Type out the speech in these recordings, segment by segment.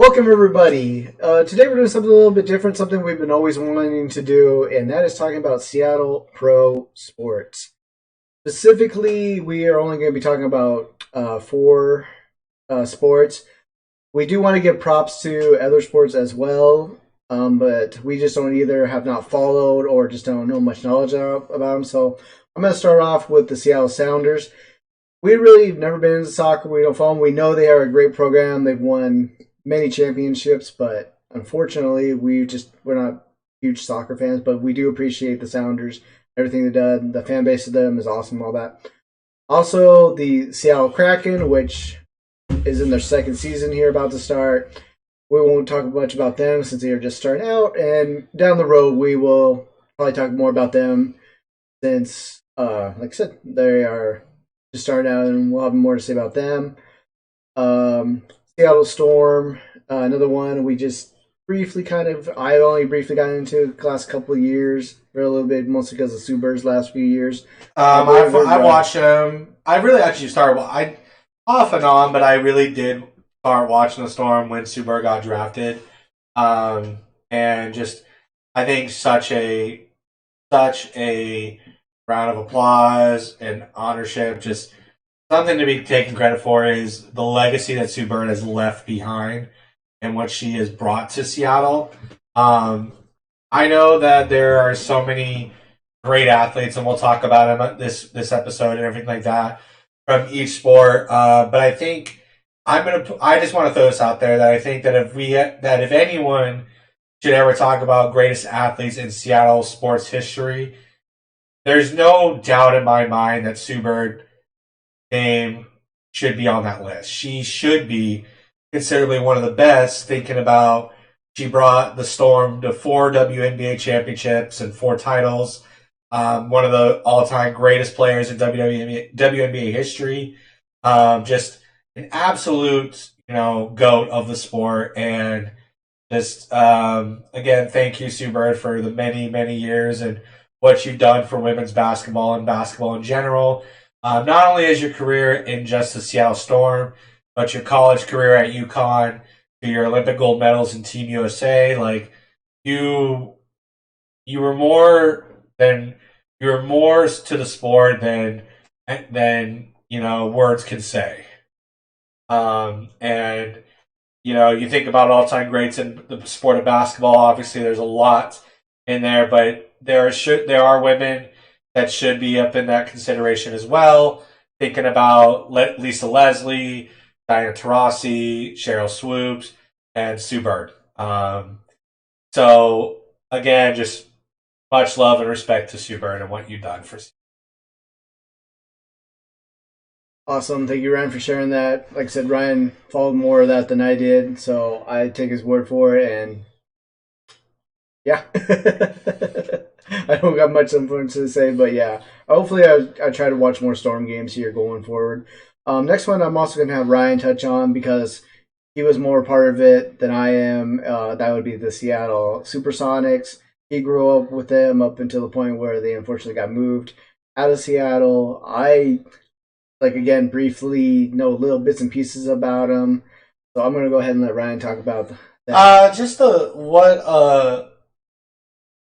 Welcome, everybody. Today we're doing something a little bit different, something we've been always wanting to do, and that is talking about Seattle Pro Sports. Specifically, we are only going to be talking about four sports. We do want to give props to other sports as well, but we just don't either have not followed or just don't know much knowledge about them. So I'm going to start off with the Seattle Sounders. We really have never been into soccer. We don't follow them. We know they are a great program. They've won many championships, but unfortunately, we're not huge soccer fans. But we do appreciate the Sounders, everything they've done. The fan base of them is awesome, all that. Also, the Seattle Kraken, which is in their second season here, about to start. We won't talk much about them since they are just starting out, and down the road we will probably talk more about them since, like I said, they are just starting out, and we'll have more to say about them. Seattle Storm, another one we just I only briefly got into the last couple of years for a little bit, mostly because of Sue Bird's last few years. I've watched them. I really actually started. I off and on, but I really did start watching the Storm when Sue Bird got drafted, and just I think such a round of applause and honorship, just something to be taken credit for is the legacy that Sue Bird has left behind and what she has brought to Seattle. I know that there are so many great athletes, and we'll talk about them this episode and everything like that from each sport. But I think I just want to throw this out there that I think that if anyone should ever talk about greatest athletes in Seattle sports history, there's no doubt in my mind that Sue Bird name should be on that list. She should be considerably one of the best, thinking about she brought the Storm to 4 WNBA championships and 4 titles. One of the all-time greatest players in WNBA history. Just an absolute, GOAT of the sport. And just, again, thank you, Sue Bird, for the many, many years and what you've done for women's basketball and basketball in general. Not only is your career in just the Seattle Storm, but your college career at UConn, to your Olympic gold medals in Team USA. Like you were more to the sport than words can say. And you think about all-time greats in the sport of basketball. Obviously, there's a lot in there, but there are women that should be up in that consideration as well. Thinking about Lisa Leslie, Diana Taurasi, Cheryl Swoops, and Sue Bird. So again, just much love and respect to Sue Bird and what you've done for. Awesome. Thank you, Ryan, for sharing that. Like I said, Ryan followed more of that than I did, so I take his word for it, and yeah. I don't got much influence to say, but yeah. Hopefully I try to watch more Storm games here going forward. Next one I'm also going to have Ryan touch on because he was more part of it than I am. That would be the Seattle Supersonics. He grew up with them up until the point where they unfortunately got moved out of Seattle. I, again, briefly know little bits and pieces about them. So I'm going to go ahead and let Ryan talk about that.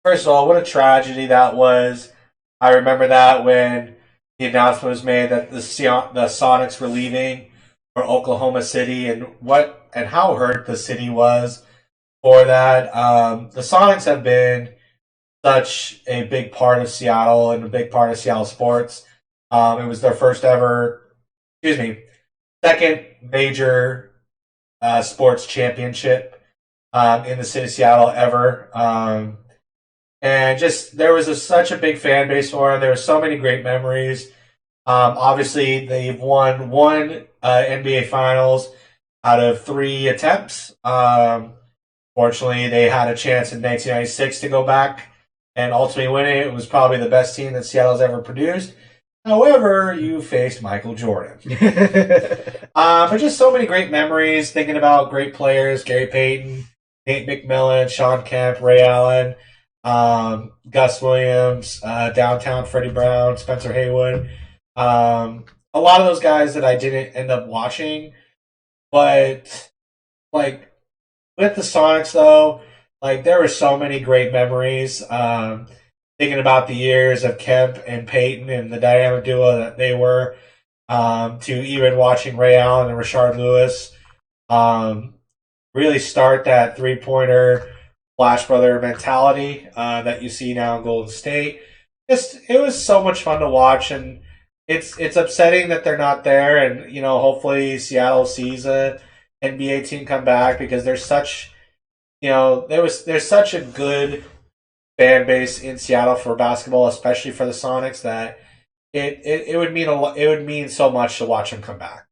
First of all, what a tragedy that was. I remember that when the announcement was made that the Sonics were leaving for Oklahoma City, and how hurt the city was for that. The Sonics have been such a big part of Seattle and a big part of Seattle sports. It was their second major sports championship in the city of Seattle ever. And just there was such a big fan base for them. There were so many great memories. Obviously, they've won one NBA Finals out of 3 attempts. Fortunately, they had a chance in 1996 to go back and ultimately win it. It was probably the best team that Seattle's ever produced. However, you faced Michael Jordan. But just so many great memories, thinking about great players, Gary Payton, Nate McMillan, Sean Kemp, Ray Allen, Gus Williams, downtown Freddie Brown, Spencer Haywood. A lot of those guys that I didn't end up watching, but with the Sonics, though, like there were so many great memories. Thinking about the years of Kemp and Peyton and the dynamic duo that they were, to even watching Ray Allen and Rashard Lewis um, really start that 3-pointer Flash Brother mentality that you see now in Golden State. Just it was so much fun to watch, and it's upsetting that they're not there. And hopefully Seattle sees a NBA team come back because there's such there's such a good fan base in Seattle for basketball, especially for the Sonics, that it would mean it would mean so much to watch them come back.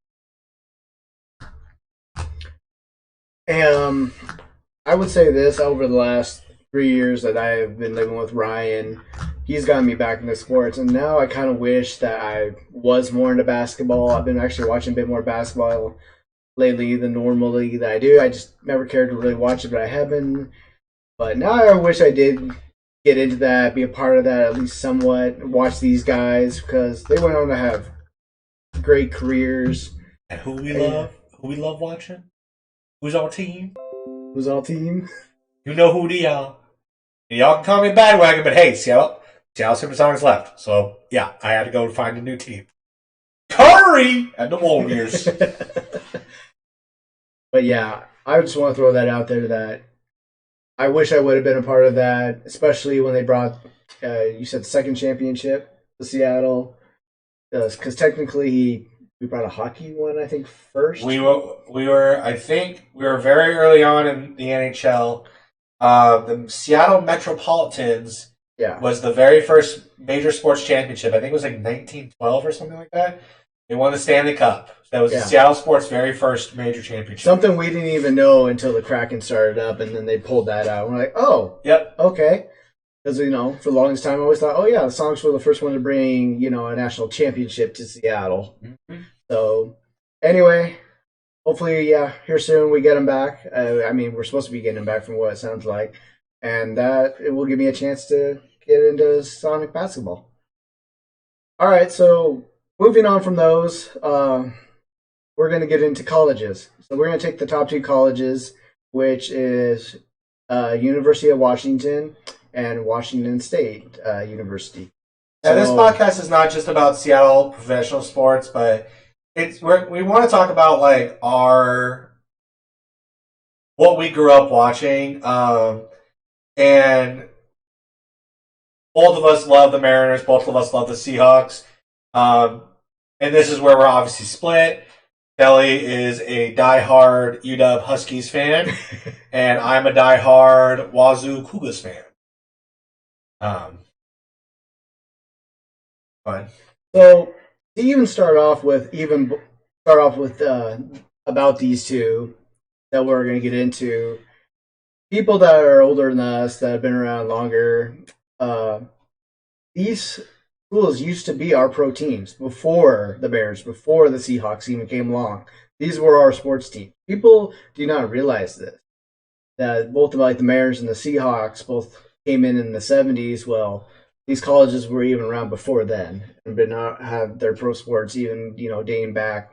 I would say this: over the last 3 years that I've been living with Ryan, he's gotten me back into sports, and now I kind of wish that I was more into basketball. I've been actually watching a bit more basketball lately than normally that I do. I just never cared to really watch it, but I have been. But now I wish I did get into that, be a part of that at least somewhat, watch these guys because they went on to have great careers. And who we love watching? Who's our team? Who's our team? You know who they are. Y'all can call me a bandwagon, but hey, Seattle Supersonics left. So, yeah, I had to go find a new team. Curry and the Warriors. But yeah, I just want to throw that out there that I wish I would have been a part of that, especially when they brought, you said the second championship to Seattle. Because technically, we brought a hockey one, I think, first. I think we were very early on in the NHL. The Seattle Metropolitans was the very first major sports championship. I think it was like 1912 or something like that. They won the Stanley Cup. That was Seattle sports' very first major championship. Something we didn't even know until the Kraken started up, and then they pulled that out. We're like, oh, yep, okay. Because, for the longest time, I always thought, oh, yeah, the Sonics were the first one to bring, a national championship to Seattle. Mm-hmm. So, anyway, hopefully, here soon we get them back. We're supposed to be getting them back from what it sounds like. And that it will give me a chance to get into Sonic basketball. All right, so moving on from those, we're going to get into colleges. So we're going to take the top two colleges, which is University of Washington and Washington State University. Now, this podcast is not just about Seattle professional sports, but we want to talk about like what we grew up watching, and both of us love the Mariners, both of us love the Seahawks, and this is where we're obviously split. Kelly is a diehard UW Huskies fan, and I'm a diehard Wazoo Cougars fan. Fine. So to even start off with about these two that we're going to get into, people that are older than us that have been around longer, these schools used to be our pro teams before the Bears, before the Seahawks even came along. These were our sports teams. People do not realize this, that both the Mariners and the Seahawks both came in the 70s. Well, these colleges were even around before then and did not have their pro sports even, dating back,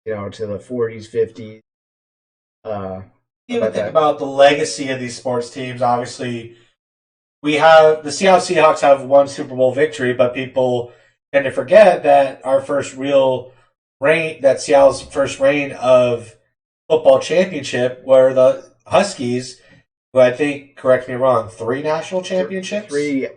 to the 40s, 50s. Even think about the legacy of these sports teams. Obviously, the Seattle Seahawks have one Super Bowl victory, but people tend to forget that Seattle's first reign of football championship were the Huskies, who I think, correct me wrong, 3 national championships? 3.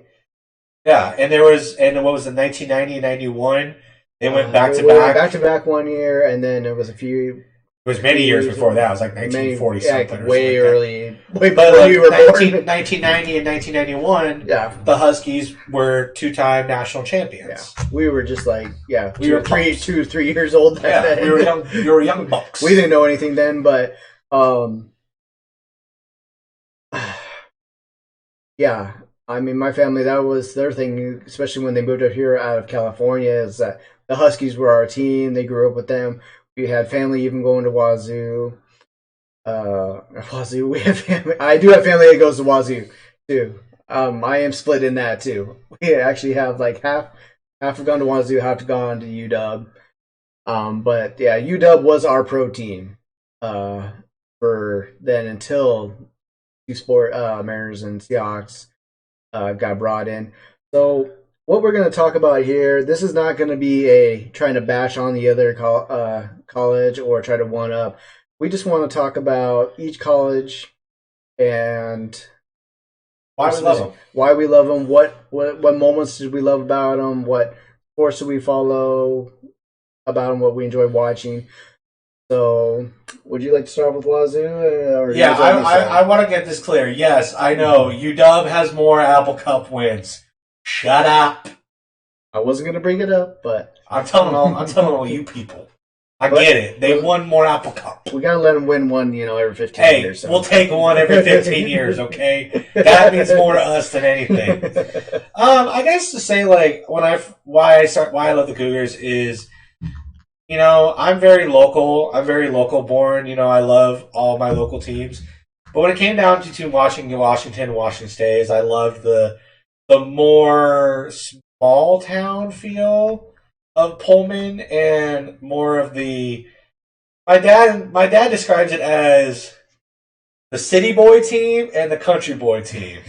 Yeah, and what was it, 1990 and 91? They went back to back. Back to back one year, and then there was a few. It was many years before that. It was like 1940 something. Way early. Way before you were born. 1990 and 1991, the Huskies were 2-time national champions. Yeah. We were just like, we were 3 years old then. We were young bucks. We didn't know anything then, but yeah. My family, that was their thing, especially when they moved up here out of California, is that the Huskies were our team. They grew up with them. We had family even going to Wazoo. We have family. I do have family that goes to Wazoo, too. I am split in that, too. We actually have like half have gone to Wazoo, half have gone to UW. But yeah, UW was our pro team. for then until Mariners and Seahawks got brought in. So what we're going to talk about here, this is not going to be a trying to bash on the other college or try to one up. We just want to talk about each college and Why we love them. Why we love them. What moments did we love about them? What sports do we follow about them? What we enjoy watching. So, would you like to start with Wazoo? Yeah, I want to get this clear. Yes, I know UW has more Apple Cup wins. Shut up. I wasn't going to bring it up, but I'm telling all you people. I get it. They won more Apple Cup. We gotta let them win one, every 15 years. We'll take one every 15 years, okay? That means more to us than anything. I guess to say why I love the Cougars is, I'm very local. I'm very local born. I love all my local teams. But when it came down to Washington, Washington State, I loved the more small town feel of Pullman and more of the my dad describes it as the city boy team and the country boy team.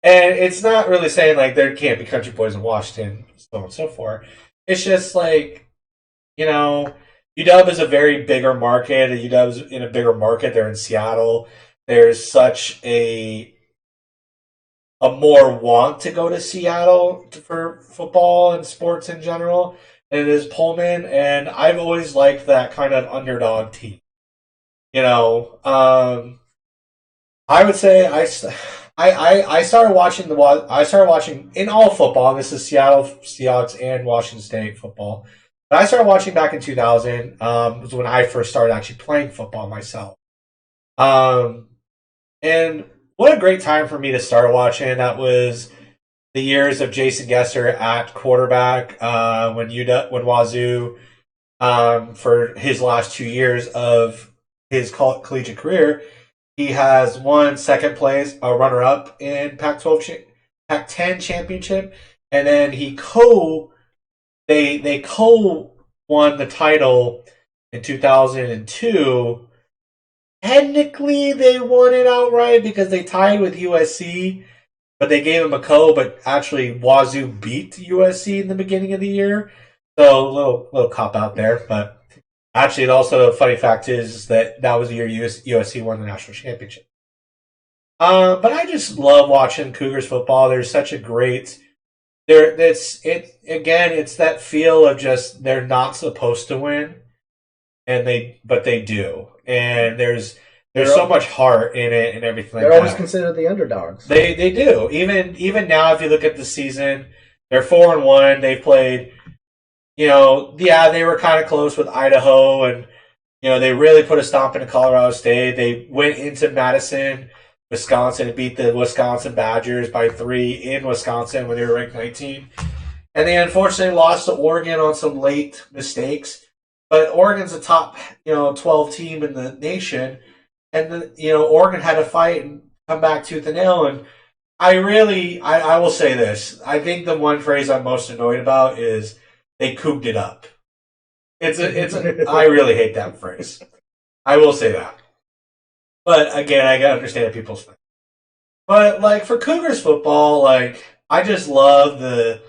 And it's not really saying there can't be country boys in Washington, so on and so forth. It's just UW is a very bigger market. UW's in a bigger market. They're in Seattle. There's such a more want to go to Seattle for football and sports in general than it is Pullman, and I've always liked that kind of underdog team. I would say I started watching in all football. And this is Seattle Seahawks and Washington State football. But I started watching back in 2000. Was when I first started actually playing football myself. And what a great time for me to start watching. That was the years of Jason Gesser at quarterback when Wazoo, for his last 2 years of his collegiate career, he has won second place, a runner-up in Pac-10 championship, and then they won the title in 2002. Technically, they won it outright because they tied with USC, but they gave them a but actually Wazoo beat USC in the beginning of the year. So a little cop out there, but actually, a funny fact is that was the year USC won the national championship. But I just love watching Cougars football. There's such a great it's that feel of just they're not supposed to win, but they do. And there's so much heart in it and everything like that. They're always considered the underdogs. They do. Even now, if you look at the season, they're 4-1. They've played, they were kind of close with Idaho, and, they really put a stomp into Colorado State. They went into Madison, Wisconsin, and beat the Wisconsin Badgers by 3 in Wisconsin when they were ranked 19. And they unfortunately lost to Oregon on some late mistakes. But Oregon's a top, 12 team in the nation, and Oregon had to fight and come back tooth and nail. And I will say this: I think the one phrase I'm most annoyed about is they cooped it up. I really hate that phrase. I will say that. But again, I gotta understand people's thing. But for Cougars football, I just love the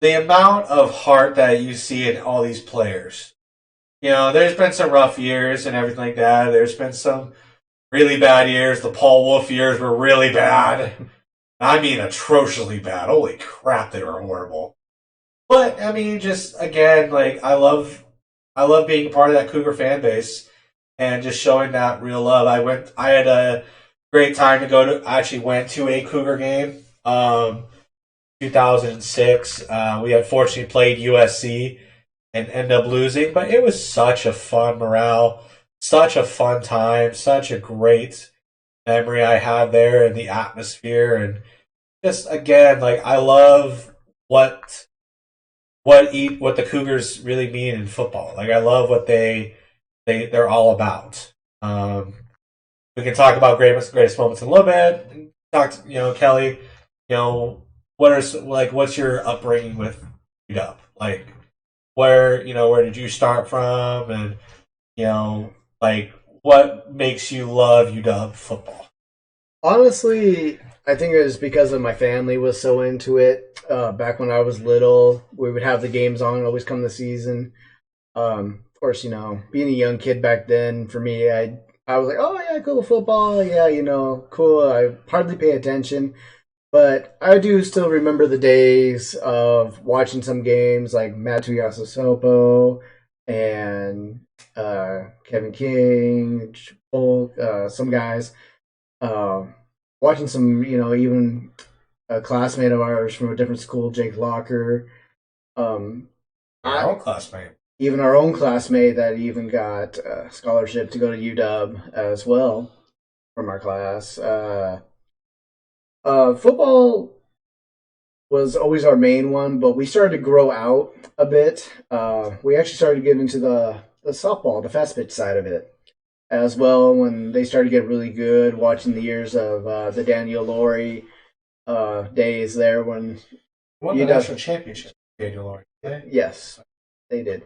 amount of heart that you see in all these players. There's been some rough years and everything like that. There's been some really bad years. The Paul Wolf years were really bad. I mean, atrociously bad. Holy crap, they were horrible. But, just, again, I love being part of that Cougar fan base and just showing that real love. I had a great time I actually went to a Cougar game. 2006. We unfortunately played USC and ended up losing, but it was such a fun morale, such a fun time, such a great memory I have there, and the atmosphere, and just again, I love what the Cougars really mean in football. I love what they're all about. We can talk about greatest moments in a little bit. Talk to, Kelly, what's your upbringing with UW? Where did you start from? And, Like, what makes you love UW football? Honestly, I think it was because of my family was so into it. Back when I was little, we would have the games on always come the season. Of course, being a young kid back then, for me, I was like, oh yeah, cool football, yeah, cool. I hardly pay attention, but I do still remember the days of watching some games like Matt Tuiasosopo and Kevin King, Polk, some guys. Um, Watching some, even a classmate of ours from a different school, Jake Locker. Um, Our I own classmate. Even our own classmate that even got a scholarship to go to UW as well from our class. Football was always our main one, but we started to grow out a bit. We actually started to get into the softball, the fast pitch side of it as well when they started to get really good. Watching the years of the Daniel Laurie days there when Won the national championship, Daniel Laurie. Yes, they did.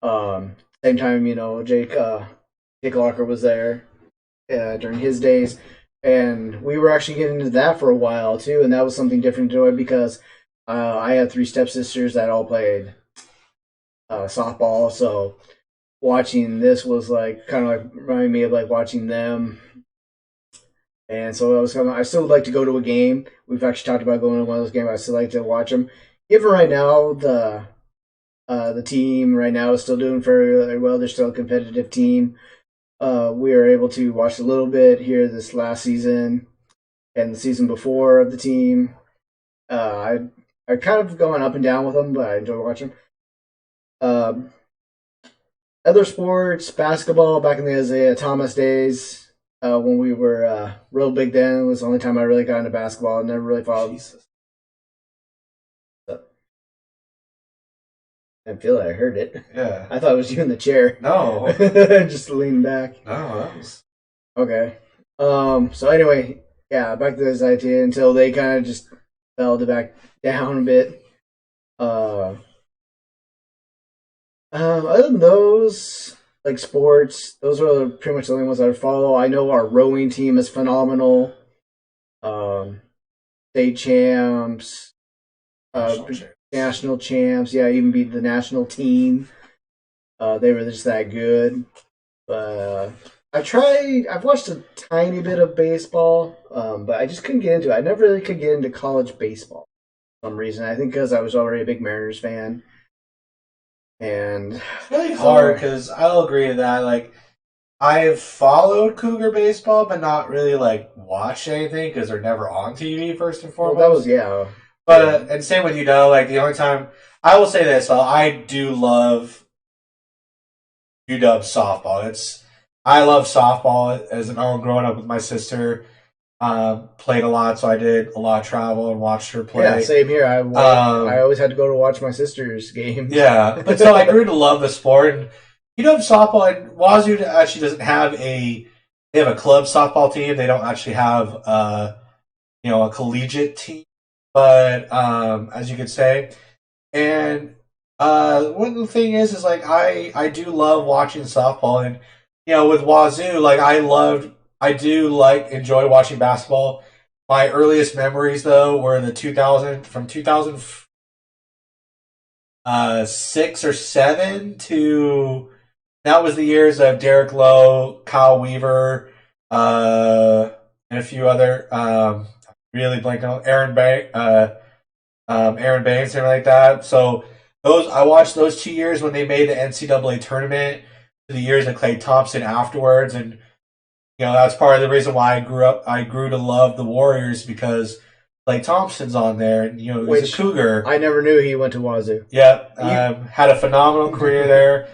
Same time, Jake Locker was there during his days, and we were actually getting into that for a while too, and that was something different to it because I had three stepsisters that all played softball, so watching this was like kind of like reminding me of like watching them. And so I still would like to go to a game. We've actually talked about going to one of those games. I still like to watch them. Even right now, the team right now is still doing very well. They're still a competitive team. We were able to watch a little bit here this last season and the season before of the team. I kind of going up and down with them, but I enjoy watching. Other sports, basketball back in the Isaiah Thomas days, when we were real big then, it was the only time I really got into basketball. I never really followed. Jesus. I feel like I heard it. Yeah. I thought it was you in the chair. No. Just leaning back. No, that was... Okay. So anyway, yeah, back to this idea until they kind of just fell to back down a bit. Other than those, like sports, those are pretty much the only ones I follow. I know our rowing team is phenomenal. State champs, national champs. Yeah, even beat the national team. They were just that good. I've watched a tiny bit of baseball, but I just couldn't get into it. I never really could get into college baseball for some reason. I think because I was already a big Mariners fan. And it's really hard because I'll agree to that. Like, I've followed Cougar baseball, but not really like watched anything because they're never on TV first and foremost. Well, that was yeah. But and same with like the only time I will say this, I do love UW softball. I love softball as an growing up with my sister. Played a lot, so I did a lot of travel and watched her play. Yeah, same here. I always had to go to watch my sister's games. Yeah, but so I grew to love the sport. And softball, and Wazoo actually doesn't have they have a club softball team. They don't actually have a collegiate team, but as you could say, and one thing is like I do love watching softball, and with Wazoo, like I do enjoy watching basketball. My earliest memories though were the 2006 or 7 to that was the years of Derek Lowe, Kyle Weaver, and a few other really blanking on Aaron Banks, something like that. So I watched those 2 years when they made the NCAA tournament. The years of Klay Thompson afterwards, and that's part of the reason why I grew to love the Warriors because Klay Thompson's on there, and he's a Cougar. I never knew he went to Wazoo. Yeah, had a phenomenal career there.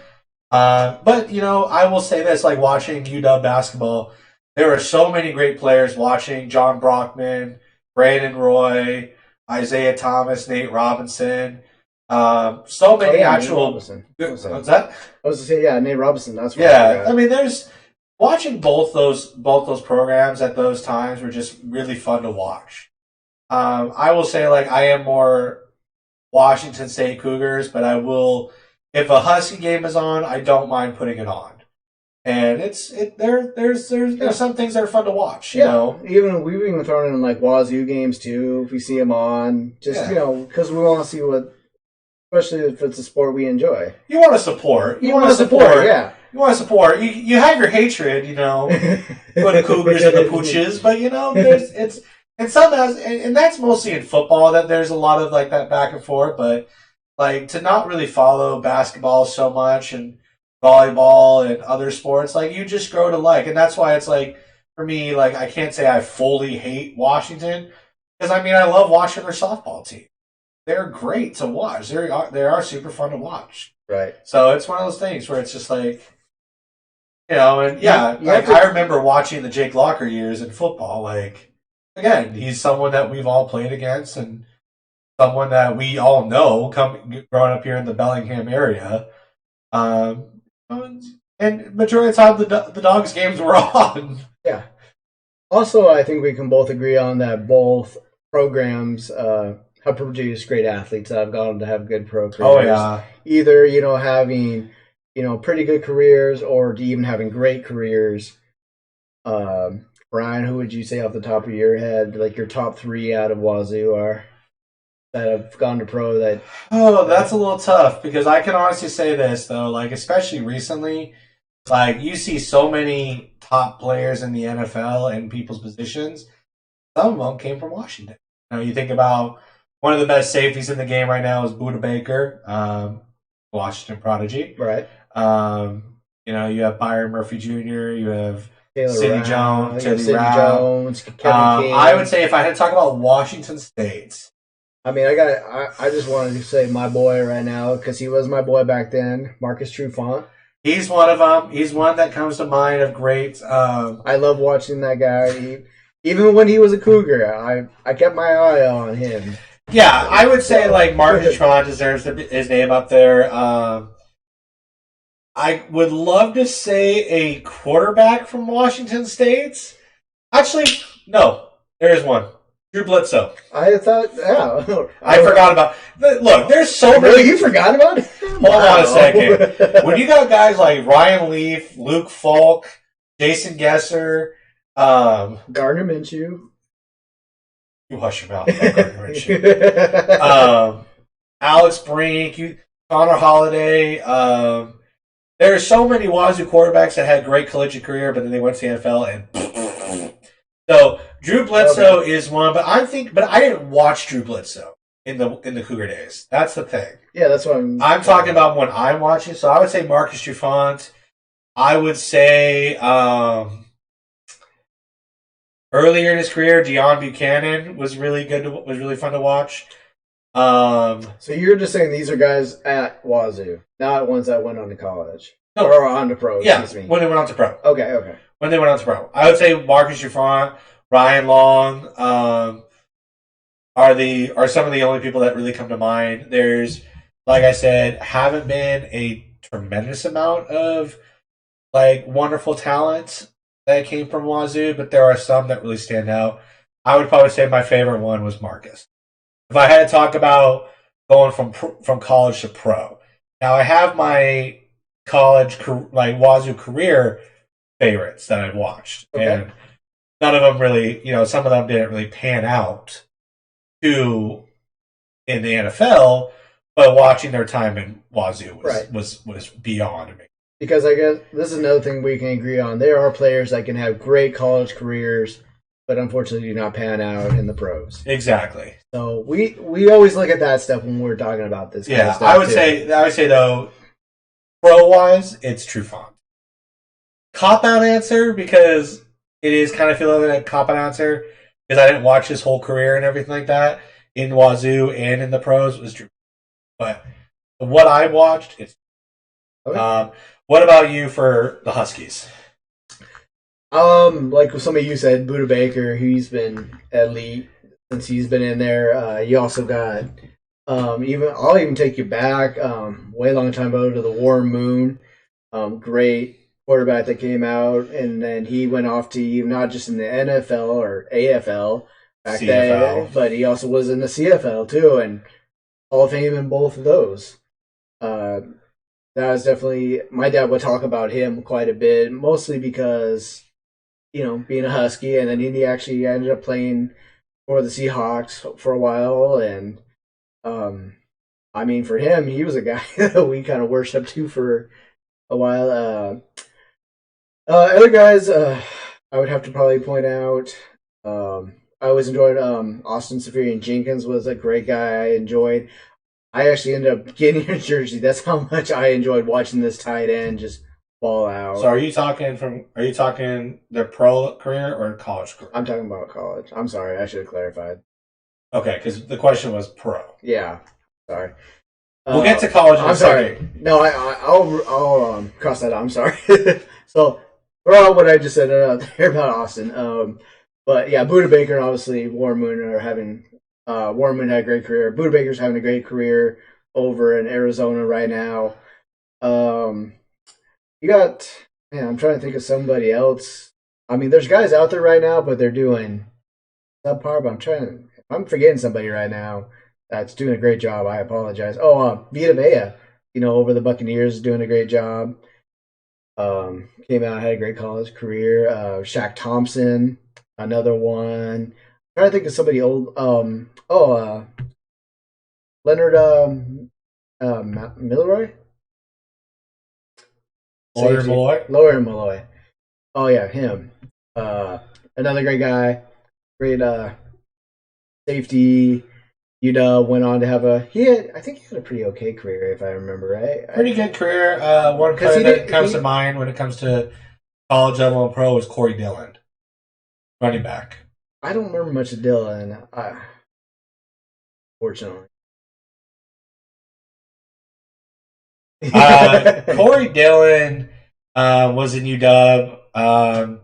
But I will say this: like watching UW basketball, there are so many great players. Watching John Brockman, Brandon Roy, Isaiah Thomas, Nate Robinson. So many actual. What's that? I was to say, yeah, Nate Robinson. That's I mean, there's watching both those programs at those times were just really fun to watch. I will say, like, I am more Washington State Cougars, but I will if a Husky game is on, I don't mind putting it on. And there's some things that are fun to watch, you Yeah, know. we've even thrown in like Wazoo games too. If we see them on, just because we want to see what, especially if it's a sport we enjoy. You want to support. You want to support, yeah. You want to support. You have your hatred, you know, for the Cougars and the Pooches, but you know, and that's mostly in football that there's a lot of like that back and forth, but like to not really follow basketball so much and volleyball and other sports, like you just grow to like, and that's why it's like for me, like I can't say I fully hate Washington because I mean I love watching their softball team. They're great to watch. They are super fun to watch. Right. So it's one of those things where it's just like, you know, and yeah, I remember watching the Jake Locker years in football. Like, again, he's someone that we've all played against and someone that we all know growing up here in the Bellingham area. And majority of the time, the Dogs games were on. Yeah. Also, I think we can both agree on that both programs have produced great athletes that have gone on to have good pro careers. Oh, yeah. Either, having, pretty good careers or even having great careers. Brian, who would you say off the top of your head, like your top three out of Wazoo are that have gone to pro that... Oh, that's a little tough because I can honestly say this, though, like, especially recently, like, you see so many top players in the NFL and people's positions. Some of them came from Washington. You think about one of the best safeties in the game right now is Budda Baker, Washington prodigy. Right. You have Byron Murphy Jr., you have Taylor Sidney Jones, Sidney Jones, Kevin King. I would say if I had to talk about Washington State. I mean, I just wanted to say my boy right now because he was my boy back then, Marcus Trufant. He's one of them. He's one that comes to mind of great. I love watching that guy. Even when he was a Cougar, I kept my eye on him. Yeah, I would say like Marcus Trufant deserves his name up there. I would love to say a quarterback from Washington State. Actually, no, there is one. Drew Bledsoe. I thought, yeah. I forgot about. Look, there's so many. Really, you forgot about it? Hold on a second. When you got guys like Ryan Leaf, Luke Falk, Jason Gesser, Gardner Minshew. You hush your mouth. Gardner Minshew. Alex Brink, Connor Holiday. There are so many Wazoo quarterbacks that had a great collegiate career, but then they went to the NFL and. So Drew Bledsoe is one, but I didn't watch Drew Bledsoe in the Cougar days. That's the thing. Yeah, that's what I'm talking about when I'm watching. So I would say Marcus Trufant. I would say earlier in his career, Deion Buchanan was really good. Was really fun to watch. So you're just saying these are guys at Wazoo, not ones that went on to college. No. Or on to pro, yeah, excuse me. When they went on to pro. Okay. When they went on to pro. I would say Marcus Trufant, Ryan Long are some of the only people that really come to mind. There's, like I said, haven't been a tremendous amount of like wonderful talent that came from Wazoo, but there are some that really stand out. I would probably say my favorite one was Marcus. If I had to talk about going from college to pro, now I have my college, like Wazoo career favorites that I've watched, and none of them really, some of them didn't really pan out in the NFL, but watching their time in Wazoo was beyond me. Because I guess this is another thing we can agree on. There are players that can have great college careers, but unfortunately do not pan out in the pros. Exactly. So we always look at that stuff when we're talking about this. Yeah, I would say though, pro wise, it's Trufant. Cop out answer because it is kind of feeling like a cop out answer because I didn't watch his whole career and everything like that in Wazoo and in the pros was Trufant. But what I watched, it's. Okay. What about you for the Huskies? Like some of you said, Budda Baker, he's been elite since he's been in there. You also got I'll even take you back way long time ago to the Warren Moon, great quarterback that came out, and then he went off to not just in the NFL or AFL back then, but he also was in the CFL too, and Hall of Fame in both of those. that was definitely my dad would talk about him quite a bit, mostly because being a Husky, and then he actually ended up playing for the Seahawks for a while, and um, I mean, for him, he was a guy that we kind of worshipped too for a while. Other guys, I would have to probably point out. I always enjoyed Austin Safarian Jenkins was a great guy. I enjoyed. I actually ended up getting a jersey. That's how much I enjoyed watching this tight end just ball out. So are you talking their pro career or college career? I'm talking about college. I'm sorry, I should have clarified. Okay, because the question was pro. Yeah, sorry. We'll get to college. I'm sorry. No, I'll cross that out. I'm sorry. So for all what I just said there about Austin, but yeah, Buda Baker and obviously Warren Moon are having. Warren Moon had a great career. Buda Baker's having a great career over in Arizona right now. You got, man, I'm trying to think of somebody else. I mean, there's guys out there right now, but they're doing subpar. But if I'm forgetting somebody right now that's doing a great job, I apologize. Oh, Vita Vea, over the Buccaneers is doing a great job. Came out, had a great college career. Shaq Thompson, another one. I'm trying to think of somebody old. Leonard Milroy? Lawyer Malloy? Lawyer Malloy. Oh, yeah, him. Another great guy. Great safety. UW went on to have I think he had a pretty okay career, if I remember right. Pretty good career. One player that comes to mind when it comes to college level and pro is Corey Dillon, running back. I don't remember much of Dillon, fortunately. Corey Dillon was in UW.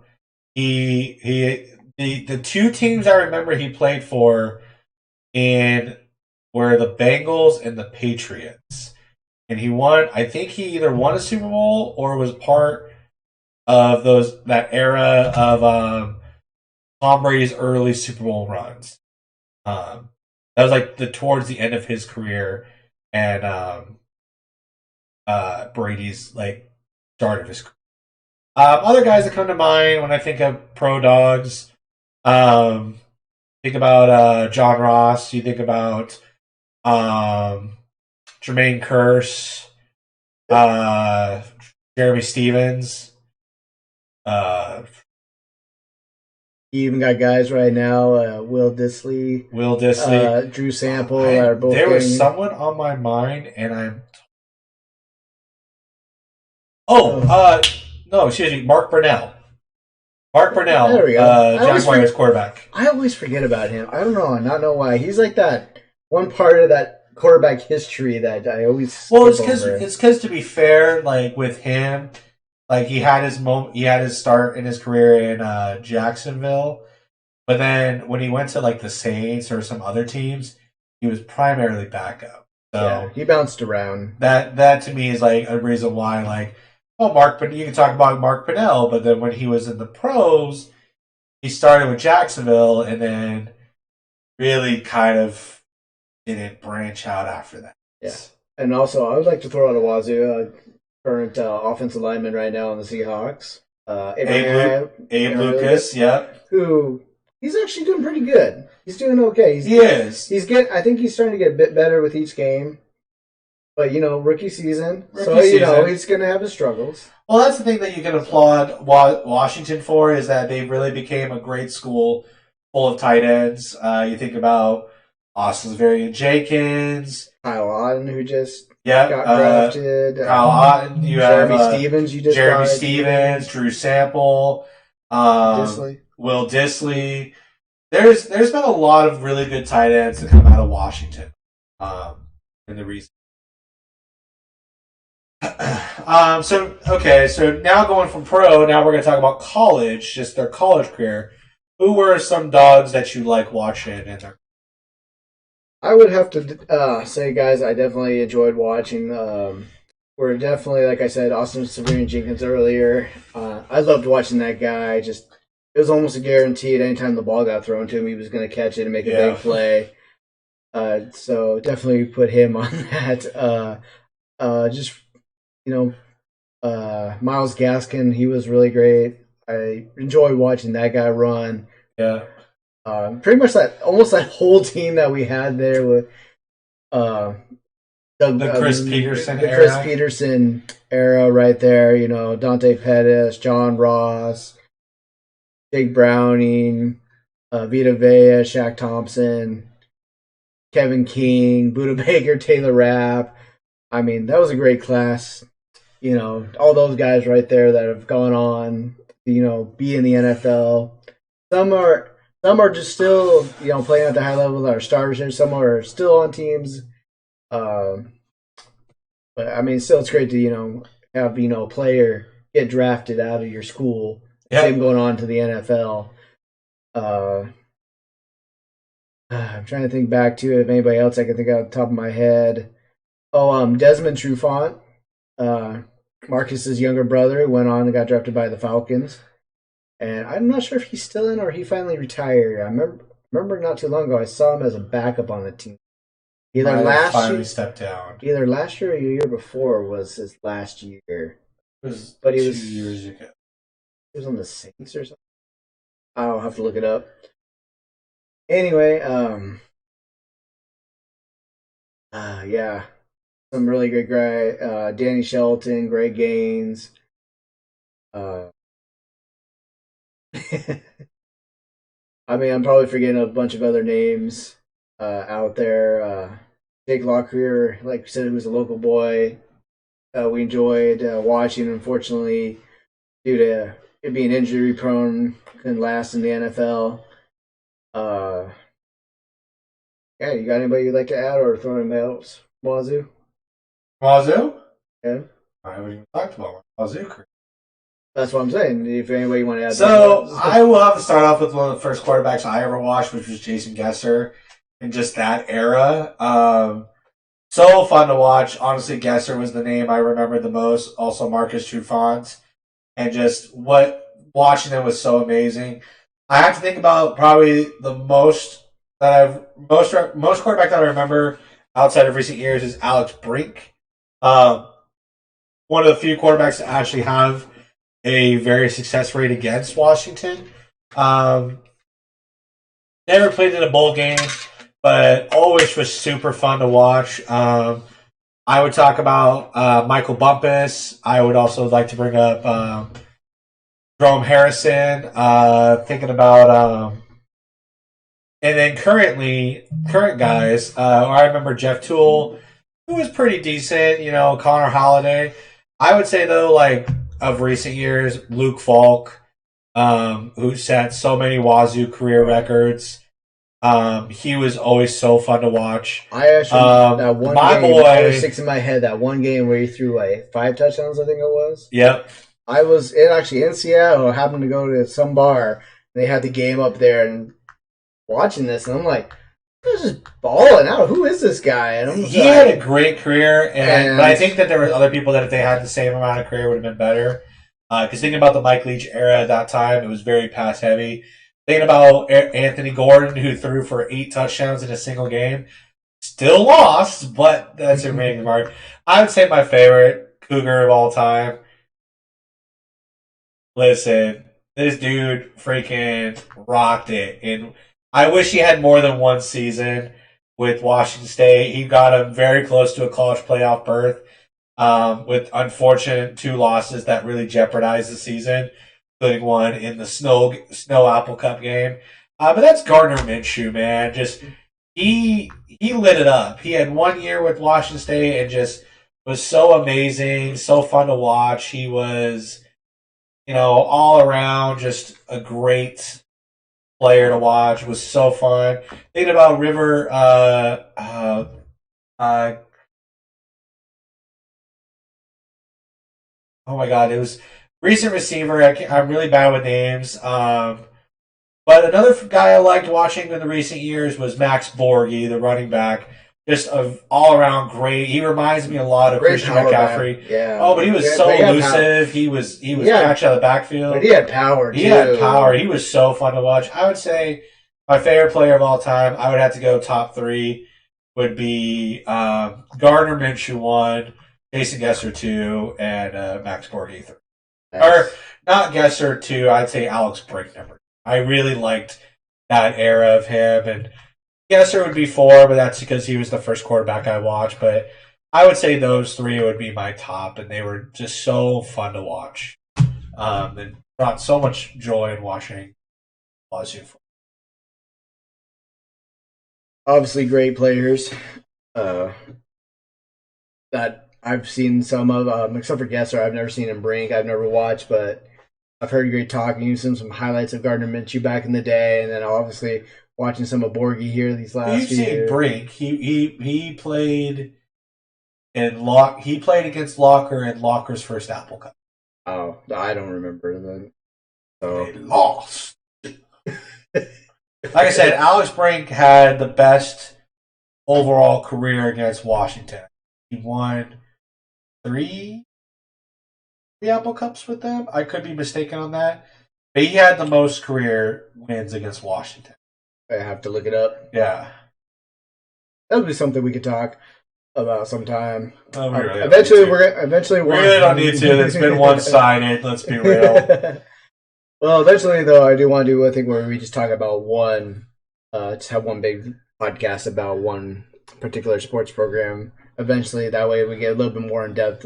The two teams I remember he played for were the Bengals and the Patriots, and he won. I think he either won a Super Bowl or was part of that era of Tom Brady's early Super Bowl runs. That was like towards the end of his career, and Brady's like start of his career. Other guys that come to mind when I think of pro dogs, think about John Ross. You think about Jermaine Kearse, Jeremy Stevens. You even got guys right now, Will Dissly, Drew Sample. Are both there was someone on my mind, and I'm. No, excuse me, Mark Brunell. There we go. Jaguars quarterback. I always forget about him. I don't know, not know why. He's like that one part of that quarterback history that I always. Well, it's because to be fair, like with him, like he had his start in his career in Jacksonville, but then when he went to like the Saints or some other teams, he was primarily backup. So yeah, he bounced around. That to me is like a reason why, like, you can talk about Mark Brunell, but then when he was in the pros, he started with Jacksonville and then really kind of didn't branch out after that. Yeah, and also I would like to throw out a Wazoo, current offensive lineman right now on the Seahawks. Abe Lucas, yep. Who he's actually doing pretty good. He's doing okay. He is. I think he's starting to get a bit better with each game. But, rookie season. He's going to have his struggles. Well, that's the thing that you can applaud Washington for, is that they really became a great school full of tight ends. You think about Austin Seferian-Jenkins. Kyle Otten, who just got drafted. Kyle Otten. You Jeremy have Stevens. Jeremy Stevens, Drew Sample, Dissly. Will Dissly. There's been a lot of really good tight ends that come out of Washington in the recent. So now going from pro, now we're going to talk about college, just their college career. Who were some dogs that you like watching in their? I would have to say, guys, I definitely enjoyed watching. We're definitely, like I said, Austin Seferian-Jenkins earlier. I loved watching that guy. It was almost a guarantee at any time the ball got thrown to him, he was going to catch it and make a big play. So definitely put him on that. Just Miles Gaskin, he was really great. I enjoyed watching that guy run. Yeah. Pretty much almost that whole team that we had there with uh, The Chris Peterson the era. Chris Peterson era right there. Dante Pettis, John Ross, Jake Browning, Vita Vea, Shaq Thompson, Kevin King, Buda Baker, Taylor Rapp. I mean, that was a great class. All those guys right there that have gone on, be in the NFL. Some are just still, playing at the high level that are starters here. Some are still on teams. But I mean, still, it's great to have a player get drafted out of your school. Yep. Same going on to the NFL. I'm trying to think back to if anybody else I can think of off the top of my head. Desmond Trufant, Marcus's younger brother, went on and got drafted by the Falcons. And I'm not sure if he's still in or he finally retired. I remember not too long ago I saw him as a backup on the team. Either last year, stepped down. Either last year or the year before was his last year. It was 2 years ago. He was on the Saints or something. I'll have to look it up. Anyway, yeah, some really good guy. Danny Shelton, Greg Gaines. I mean, I'm probably forgetting a bunch of other names out there. Jake Lockyer, like you said, he was a local boy. We enjoyed watching. Unfortunately, due to it being injury prone, couldn't last in the NFL. Yeah, you got anybody you'd like to add or throw anybody else? Wazoo? Yeah. I haven't even talked about Wazoo. That's what I'm saying. If anybody you want to add. So I will have to start off with one of the first quarterbacks I ever watched, which was Jason Gesser, in just that era. So fun to watch. Honestly, Gesser was the name I remembered the most. Also, Marcus Trufant, and just watching them was so amazing. I have to think about probably the most quarterback that I remember outside of recent years is Alex Brink. One of the few quarterbacks that actually have a very success rate against Washington. Never played in a bowl game, but always was super fun to watch. I would talk about Michael Bumpus. I would also like to bring up Jerome Harrison. Thinking about and then current guys. I remember Jeff Toole, who was pretty decent. Connor Holiday. I would say though, of recent years, Luke Falk, who set so many Wazoo career records. He was always so fun to watch. I actually that one game sticks in my head. That one game where he threw 5 touchdowns, I think it was. Yep. I was in Seattle. I happened to go to some bar. And they had the game up there and watching this, and I'm like, this is balling out. Who is this guy? And he had a great career, but I think that there were other people that if they had the same amount of career would have been better. Because thinking about the Mike Leach era at that time, it was very pass heavy. Thinking about Anthony Gordon, who threw for 8 touchdowns in a single game, still lost, but that's a remaining mark. I would say my favorite Cougar of all time. Listen, this dude freaking rocked it, and I wish he had more than one season with Washington State. He got him very close to a college playoff berth with unfortunate 2 losses that really jeopardized the season, including one in the Snow Apple Cup game. But that's Gardner Minshew, man. Just he lit it up. He had 1 year with Washington State and just was so amazing, so fun to watch. He was, all around just a great player to watch. It was so fun. Thinking about River, oh my God, it was recent receiver. I'm really bad with names. But another guy I liked watching in the recent years was Max Borghi, the running back. Just all around great. He reminds me a lot of Christian McCaffrey. Yeah. Oh, but he was so elusive. He was catch out of the backfield. But he had power too. He had power. He was so fun to watch. I would say my favorite player of all time, I would have to go top 3, would be Gardner Minshew 1, Jason Gesser 2, and Max Borghi 3. Nice. Or not Gesser 2, I'd say Alex Brink number 2. I really liked that era of him, and Gesser would be 4, but that's because he was the first quarterback I watched. But I would say those 3 would be my top, and they were just so fun to watch. And brought so much joy in watching LSU. Obviously, great players that I've seen some of, except for Gesser. I've never seen him Brink. I've never watched, but I've heard great talking. You've seen some highlights of Gardner Minshew back in the day, and then obviously watching some of Borghi here these last few years. You've seen Brink. He played in Lock. He played against Locker in Locker's first Apple Cup. Oh, I don't remember then. So. They lost. Like I said, Alex Brink had the best overall career against Washington. He won 3 Apple Cups with them. I could be mistaken on that. But he had the most career wins against Washington. I have to look it up. Yeah. That would be something we could talk about sometime. Oh, eventually, we really don't need to. It's been one-sided. Let's be real. Well, eventually, though, I do want to do a thing where we just talk about just have one big podcast about one particular sports program. Eventually, that way we get a little bit more in depth.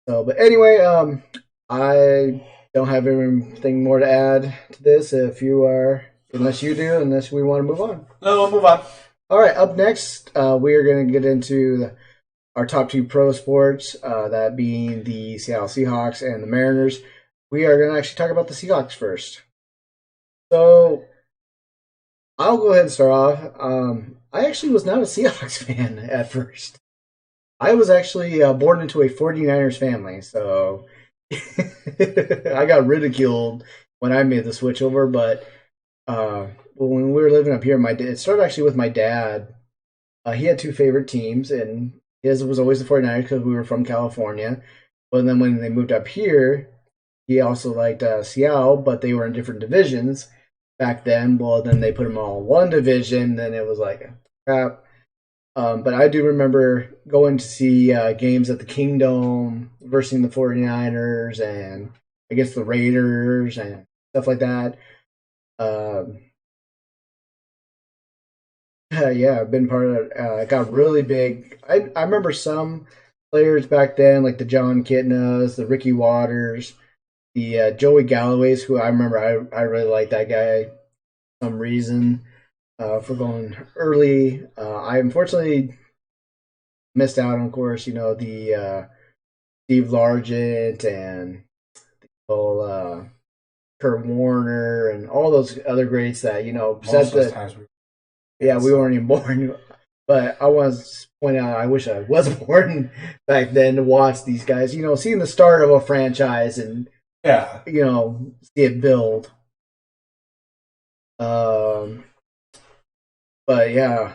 But anyway, I don't have anything more to add to this. Unless you do, unless we want to move on. No, we'll move on. All right, up next, we are going to get into our top 2 pro sports, that being the Seattle Seahawks and the Mariners. We are going to actually talk about the Seahawks first. So, I'll go ahead and start off. I actually was not a Seahawks fan at first. I was actually born into a 49ers family, so I got ridiculed when I made the switch over, but when we were living up here, it started actually with my dad. He had 2 favorite teams, and his was always the 49ers because we were from California. But then when they moved up here, he also liked Seattle, but they were in different divisions back then. Well, then they put them all in one division, then it was like, crap. But I do remember going to see games at the Kingdom versus the 49ers and against the Raiders and stuff like that. Yeah, I've been part of it. It got really big. I remember some players back then, like the John Kitnas, the Ricky Waters, the Joey Galloways, who I remember I really liked that guy for some reason for going early. I unfortunately missed out on, of course, the Steve Largent and the whole Kurt Warner and all those other greats that, Most of those times we weren't even born. But I want to point out, I wish I was born back then to watch these guys, seeing the start of a franchise and, see it build. But yeah,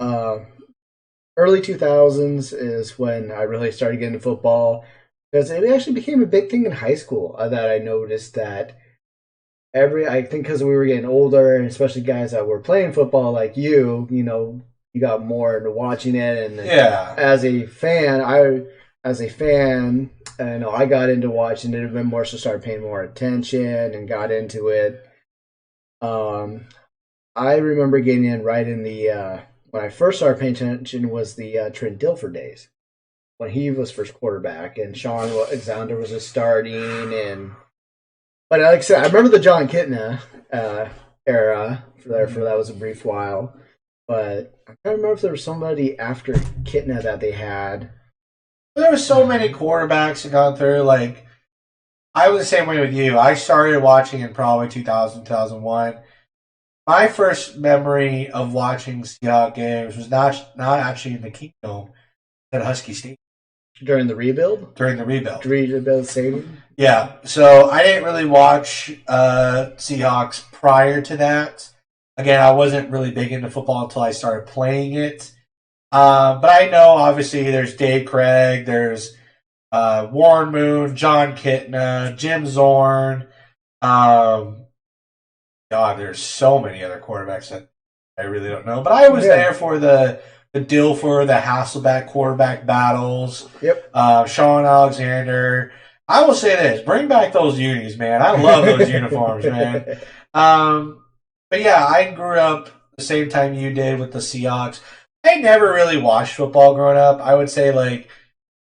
early 2000s is when I really started getting into football because it actually became a big thing in high school that I noticed that I think because we were getting older, and especially guys that were playing football like you got more into watching it, and as a fan, I got into watching it a bit more, so started paying more attention and got into it. I remember getting in right in the when I first started paying attention was the Trent Dilfer days when he was first quarterback and Sean Alexander was just starting But like I said, I remember the John Kitna era. For that was a brief while, but I can't remember if there was somebody after Kitna that they had. There were so many quarterbacks that got through. Like I was the same way with you. I started watching in probably 2000, 2001. My first memory of watching Seahawks games was not actually in the Kingdom, at Husky Stadium. During the rebuild? During the rebuild. Rebuild stadium? Yeah. So I didn't really watch Seahawks prior to that. Again, I wasn't really big into football until I started playing it. But I know, obviously, there's Dave Craig, there's Warren Moon, John Kitna, Jim Zorn. God, there's so many other quarterbacks that I really don't know. But I was there for the the Dilfer, the Hasselback quarterback battles. Yep. Sean Alexander. I will say this: bring back those unis, man. I love those uniforms, man. But yeah, I grew up the same time you did with the Seahawks. I never really watched football growing up. I would say like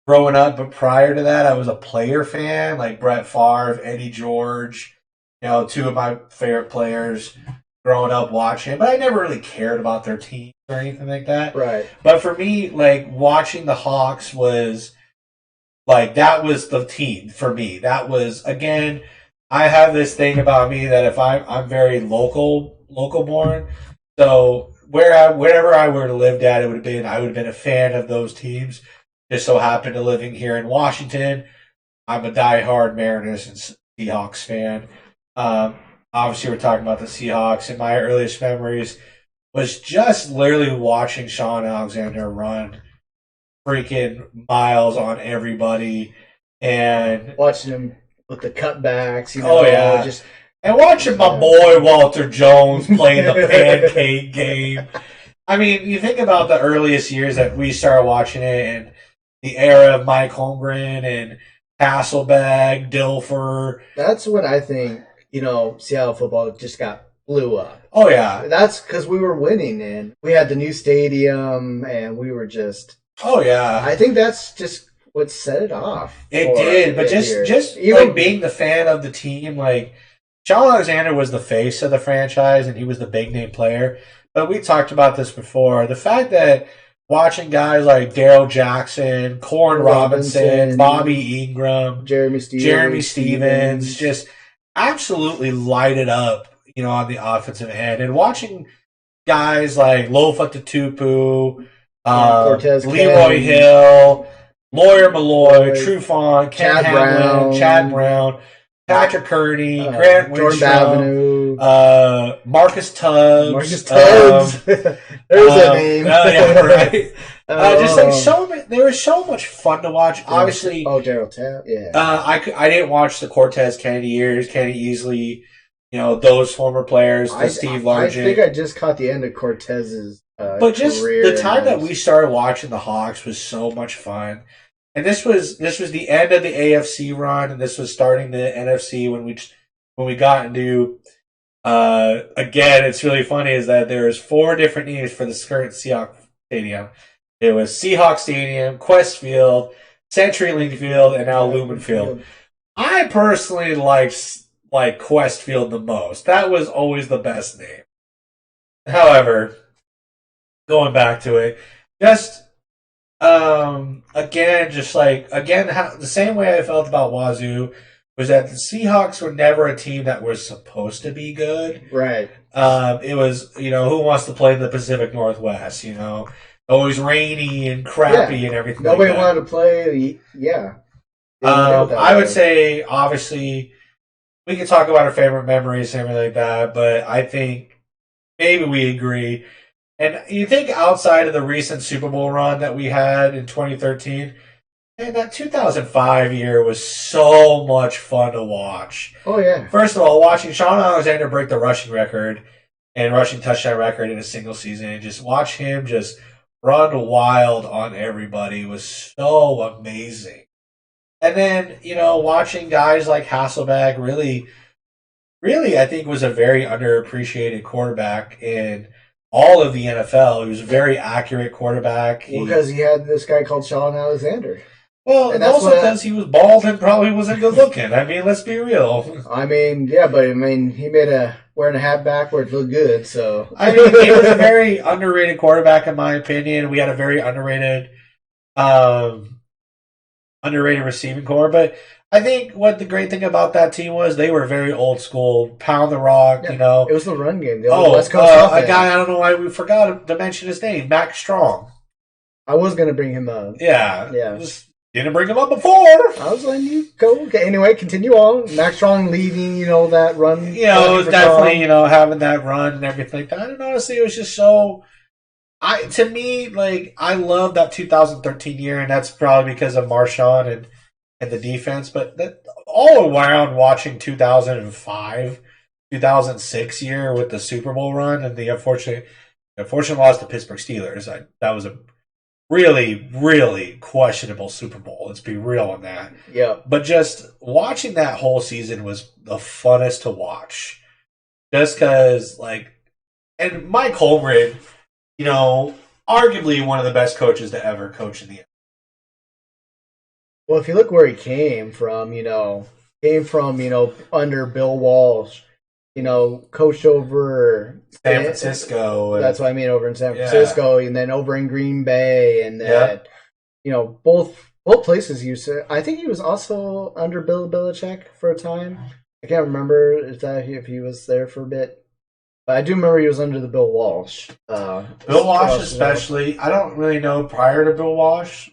growing up, but prior to that, I was a player fan, like Brett Favre, Eddie George. You know, two of my favorite players growing up watching. But I never really cared about their team or anything like that. Right. But for me, like watching the Hawks was like that was the team for me. That was again. I have this thing about me that if I'm very local born, so wherever I were to lived at, I would have been a fan of those teams. Just so happened to living here in Washington, I'm a diehard Mariners and Seahawks fan. Obviously, we're talking about the Seahawks, and my earliest memories was just literally watching Sean Alexander run freaking miles on everybody, and watching him with the cutbacks, and watching my boy Walter Jones play the pancake game. I mean, you think about the earliest years that we started watching it, and the era of Mike Holmgren and Hasselbeck, Dilfer. That's when I think Seattle football just blew up. Oh yeah, that's because we were winning and we had the new stadium, and we were just. Oh yeah, I think that's just what set it off. It did, but just like being the fan of the team, like Sean Alexander was the face of the franchise and he was the big name player. But we talked about this before. The fact that watching guys like Daryl Jackson, Corn Robinson, Bobby Ingram, Jeremy Stevens just absolutely lighted up, on the offensive end. And watching guys like Lofa Tatupu, Cortez Leroy Hill, Lawyer Malloy, Trufant, Ken Hamlin, Chad Brown, Patrick Kearney, Grant Jordan Winstrom, Marcus Tubbs. There's a name. Yeah, right. Just like there was so much fun to watch. Obviously, Daryl Tapp. Yeah. I didn't watch the Cortez Kennedy years. Kenny Easley, those former players. Steve Largent. I think I just caught the end of Cortez's. But just the time that we started watching the Hawks was so much fun. And this was the end of the AFC run, and this was starting the NFC when we got into again. It's really funny is that there's 4 different names for the current Seahawks stadium. It was Seahawks Stadium, Quest Field, CenturyLink Field, and now Lumen Field. I personally like Quest Field the most. That was always the best name. However, going back to it, just. The same way I felt about Wazoo was that the Seahawks were never a team that was supposed to be good. Right. It was, who wants to play in the Pacific Northwest, always rainy and crappy and everything. Nobody wanted to play, yeah. I would say, obviously, we can talk about our favorite memories and everything like that, but I think maybe we agree. And you think outside of the recent Super Bowl run that we had in 2013, man, that 2005 year was so much fun to watch. Oh, yeah. First of all, watching Sean Alexander break the rushing record and rushing touchdown record in a single season and just watch him just run wild on everybody was so amazing. And then, watching guys like Hasselbeck really, I think was a very underappreciated quarterback in all of the NFL. He was a very accurate quarterback. Because he had this guy called Sean Alexander. Well, and also because he was bald and probably wasn't good looking. I mean, let's be real. I mean, yeah, but he made wearing a hat backwards look good, so. I mean, he was a very underrated quarterback, in my opinion. We had a very underrated receiving core, but I think what the great thing about that team was they were very old school, pound the rock, It was the run game. West Coast a guy, I don't know why we forgot to mention his name, Max Strong. I was going to bring him up. Yeah. Just didn't bring him up before. I was letting you go. Okay, anyway, continue on. Max Strong leading, that run. It was definitely, having that run and everything like that. And honestly, it was just so... to me, I love that 2013 year, and that's probably because of Marshawn and the defense, but that all around watching 2005, 2006 year with the Super Bowl run and the unfortunate Unfortunately, lost to Pittsburgh Steelers. That was a really, really questionable Super Bowl. Let's be real on that. Yeah. But just watching that whole season was the funnest to watch. Just because, like, and Mike Holmgren, arguably one of the best coaches to ever coach in the NFL. Well, if you look where he came from, under Bill Walsh, coached over San Francisco. That's what I mean, over in San Francisco, and then over in Green Bay, and then both places. I think he was also under Bill Belichick for a time. I can't remember if he was there for a bit, but I do remember he was under the Bill Walsh. Bill Walsh, especially. I don't really know prior to Bill Walsh.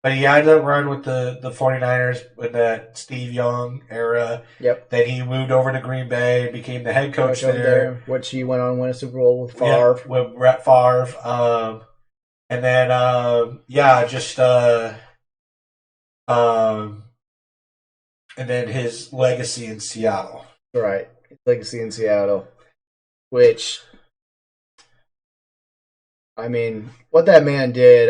But he had to run with the 49ers with that Steve Young era. Yep. Then he moved over to Green Bay and became the head coach there. Which he went on to win a Super Bowl with Favre. Yeah, with Brett Favre. And then, and then his legacy in Seattle. Right. His legacy in Seattle. Which, I mean, what that man did,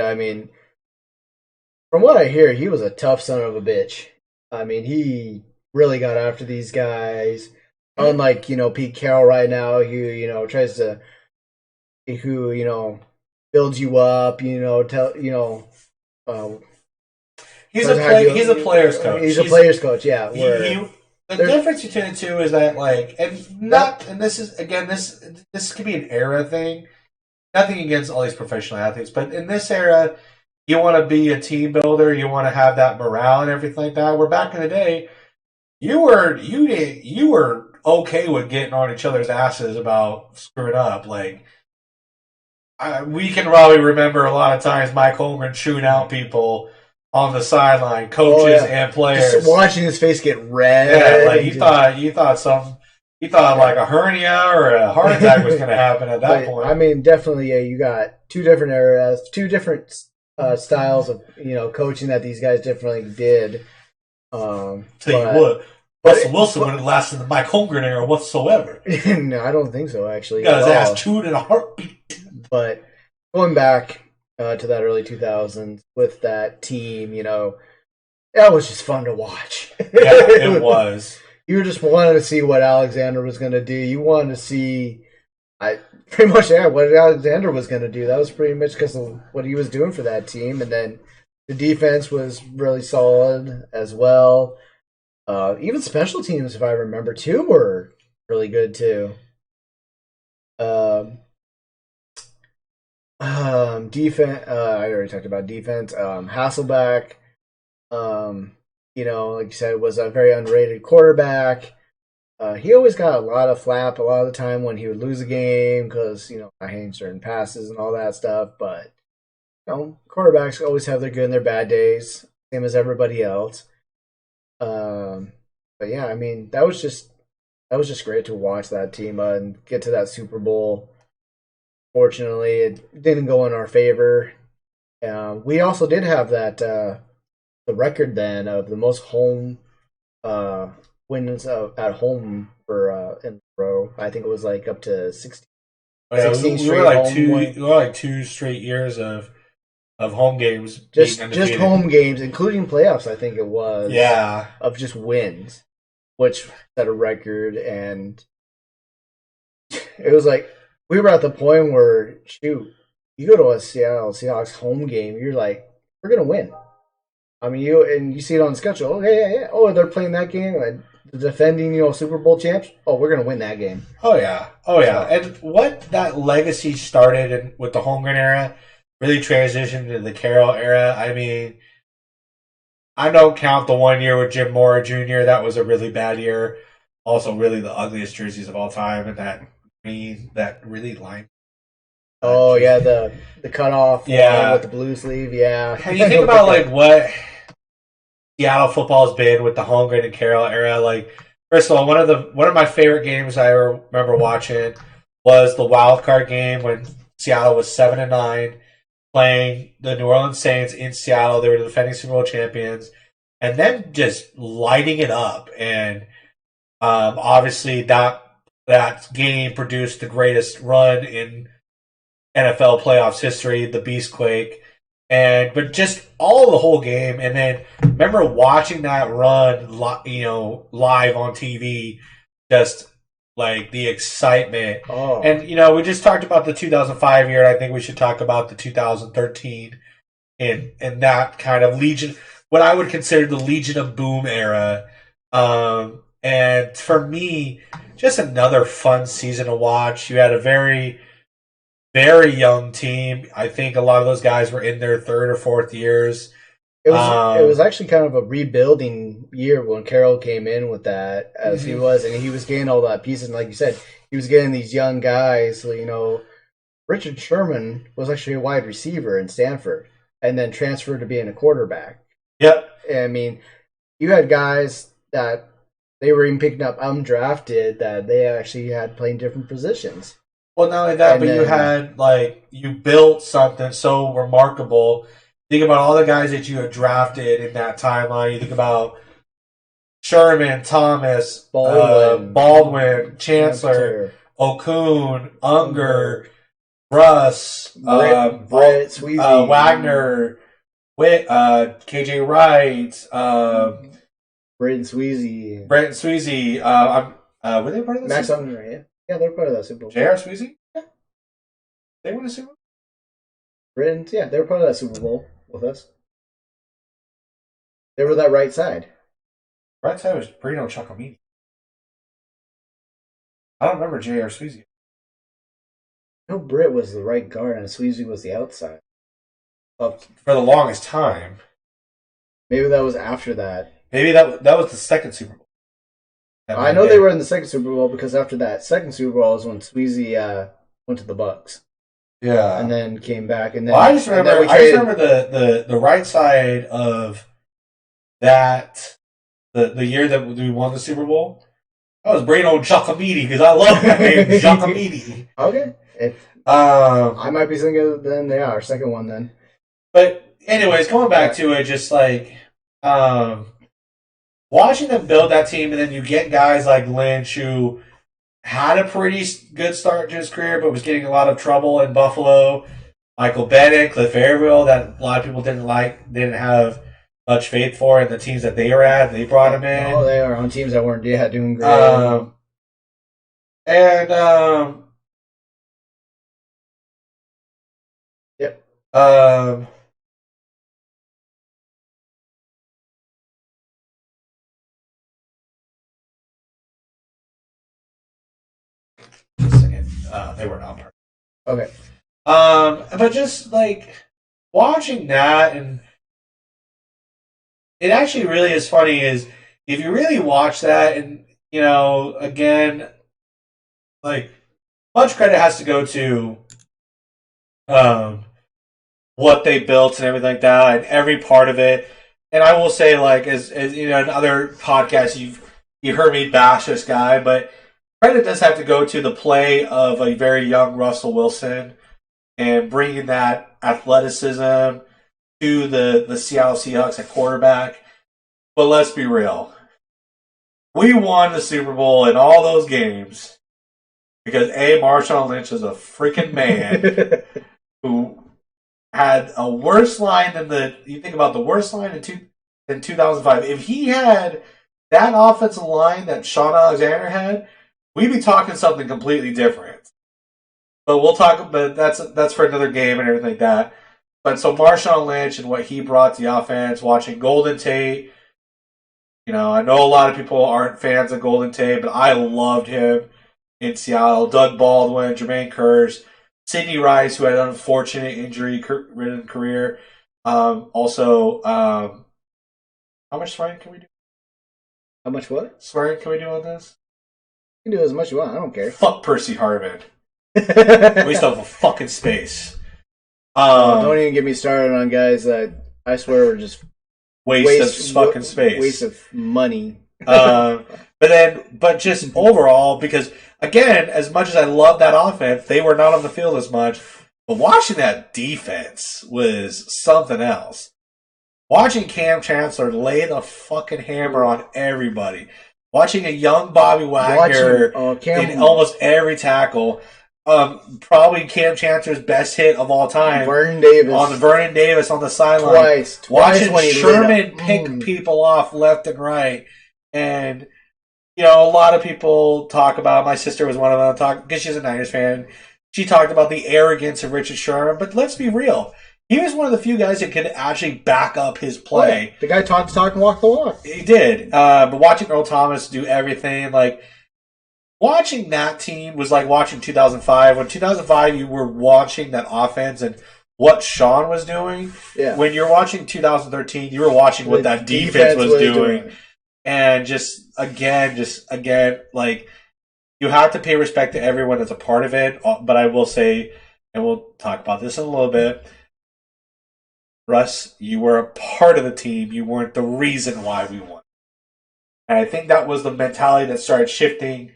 from what I hear, he was a tough son of a bitch. I mean, he really got after these guys. Unlike, Pete Carroll right now, who, tries to, builds you up, he's a player's coach. He's a player's coach, yeah. The difference between the two is that, this could be an era thing. Nothing against all these professional athletes, but in this era, you want to be a team builder. You want to have that morale and everything like that. Where back in the day, you were okay with getting on each other's asses about screwing up. Like, we can probably remember a lot of times Mike Holmgren shooting out people on the sideline, coaches and players. Just watching his face get red. Yeah, like you thought like a hernia or a heart attack was going to happen at that point. I mean, definitely, you got two different eras, two different styles of coaching that these guys definitely did. Tell you what, Russell Wilson wouldn't last in the Mike Holmgren era whatsoever. No, I don't think so. Actually, got his ass chewed in a heartbeat. But going back to that early 2000s with that team, that was just fun to watch. Yeah, it was. You just wanted to see what Alexander was going to do. You wanted to see. What Alexander was going to do. That was pretty much because of what he was doing for that team. And then the defense was really solid as well. Even special teams, if I remember, too, were really good, too. Defense, I already talked about defense. Hasselbeck, like you said, was a very underrated quarterback. He always got a lot of flap a lot of the time when he would lose a game because, I hate certain passes and all that stuff. But, quarterbacks always have their good and their bad days, same as everybody else. But yeah, I mean, that was just great to watch that team and get to that Super Bowl. Fortunately, it didn't go in our favor. We also did have that the record then of the most home wins at home for in a row. I think it was like up to 16. Yeah, we were like two straight years of home games. Just home games, including playoffs, I think it was. Yeah. Of just wins, which set a record, and it was like we were at the point where, shoot, you go to a Seattle Seahawks home game, you're like, we're gonna win. I mean, you see it on the schedule. Okay, yeah. Oh, they're playing that game. The defending, Super Bowl champs. Oh, we're gonna win that game. Oh yeah. And what that legacy started with the Holmgren era really transitioned to the Carroll era. I mean, I don't count the 1 year with Jim Mora Jr. That was a really bad year. Also, really the ugliest jerseys of all time, and that really line. Oh yeah, the cutoff. Yeah, with the blue sleeve. Yeah. And you think about like what Seattle football has been with the Holmgren and Carroll era. Like, first of all, one of my favorite games I remember watching was the wild card game when Seattle was 7-9, playing the New Orleans Saints in Seattle. They were the defending Super Bowl champions, and then just lighting it up. And obviously that that game produced the greatest run in NFL playoffs history, the Beastquake. But just all the whole game, and then remember watching that run, live on TV, just like the excitement. Oh. And we just talked about the 2005 year. And I think we should talk about the 2013 and that kind of Legion, what I would consider the Legion of Boom era. And for me, just another fun season to watch. You had a very, very young team. I think a lot of those guys were in their third or fourth years. It was actually kind of a rebuilding year when Carroll came in with that, as he was, and he was getting all that pieces. And like you said, he was getting these young guys. Richard Sherman was actually a wide receiver in Stanford, and then transferred to being a quarterback. Yep. I mean, you had guys that they were even picking up undrafted that they actually had playing different positions. Well, not only that, but you had, you built something so remarkable. Think about all the guys that you had drafted in that timeline. You think about Sherman, Thomas, Baldwin, Chancellor, Okun, Unger, Russ, Brett Sweezy, Wagner, KJ Wright, Brent Sweezy. Were they part of this? Max Unger, yeah. Yeah, they're part of that Super Bowl. J.R. Sweezy? Yeah. They won a Super Bowl? Brent, yeah, they were part of that Super Bowl with us. They were that right side. Right side was Bruno Giacomini. I don't remember J.R. Sweezy. No, Britt was the right guard and Sweezy was the outside. For the longest time. Maybe that was after that. Maybe that was the second Super Bowl. I know they were in the second Super Bowl because after that second Super Bowl is when Sweezy went to the Bucks. Yeah, and then came back. And then I just remember the right side of that the year that we won the Super Bowl. That was Bruno Giacomini because I love that name, Giacomini. Okay, I might be thinking of then our second one then. But anyways, going back to it, just watching them build that team, and then you get guys like Lynch who had a pretty good start to his career, but was getting a lot of trouble in Buffalo. Michael Bennett, Cliff Avril, that a lot of people didn't have much faith for in the teams that they were at. They brought him in. Oh, they are on teams that weren't doing great. Yep. They were not perfect. Okay. But just watching that, and it actually really is funny is if you really watch that, and again, much credit has to go to what they built and everything like that, and every part of it. And I will say, as in other podcasts, you've heard me bash this guy, but credit does have to go to the play of a very young Russell Wilson and bringing that athleticism to the Seattle Seahawks at quarterback. But let's be real. We won the Super Bowl in all those games because Marshawn Lynch is a freaking man who had a worse line than you think about the worst line in 2005. If he had that offensive line that Sean Alexander had, we'd be talking something completely different. But we'll talk. But that's for another game and everything like that. But so Marshawn Lynch and what he brought to the offense, watching Golden Tate. I know a lot of people aren't fans of Golden Tate, but I loved him in Seattle. Doug Baldwin, Jermaine Kearse, Sidney Rice, who had an unfortunate injury-ridden career. Also, how much swearing can we do? How much what? Swearing can we do on this? You can do as much as you want. I don't care. Fuck Percy Harvin. Waste of a fucking space. Don't even get me started on guys that I swear were just waste of fucking space. Waste of money. But just overall, because again, as much as I love that offense, they were not on the field as much. But watching that defense was something else. Watching Cam Chancellor lay the fucking hammer on everybody. Watching a young Bobby Wagner in almost every tackle. Probably Cam Chancellor's best hit of all time. Vernon Davis. On Vernon Davis on the sideline. Twice Watching Sherman pick people off left and right. And, you know, a lot of people talk about, my sister was one of them, because she's a Niners fan. She talked about the arrogance of Richard Sherman. But let's be real. He was one of the few guys that could actually back up his play. Yeah, the guy talked the talk and walked the walk. He did. But watching Earl Thomas do everything, like, watching that team was like watching 2005. When 2005, you were watching that offense and what Sean was doing. Yeah. When you're watching 2013, you were watching what that defense was doing. And just again, like, you have to pay respect to everyone that's a part of it. But I will say, and we'll talk about this in a little bit, Russ, you were a part of the team. You weren't the reason why we won. And I think that was the mentality that started shifting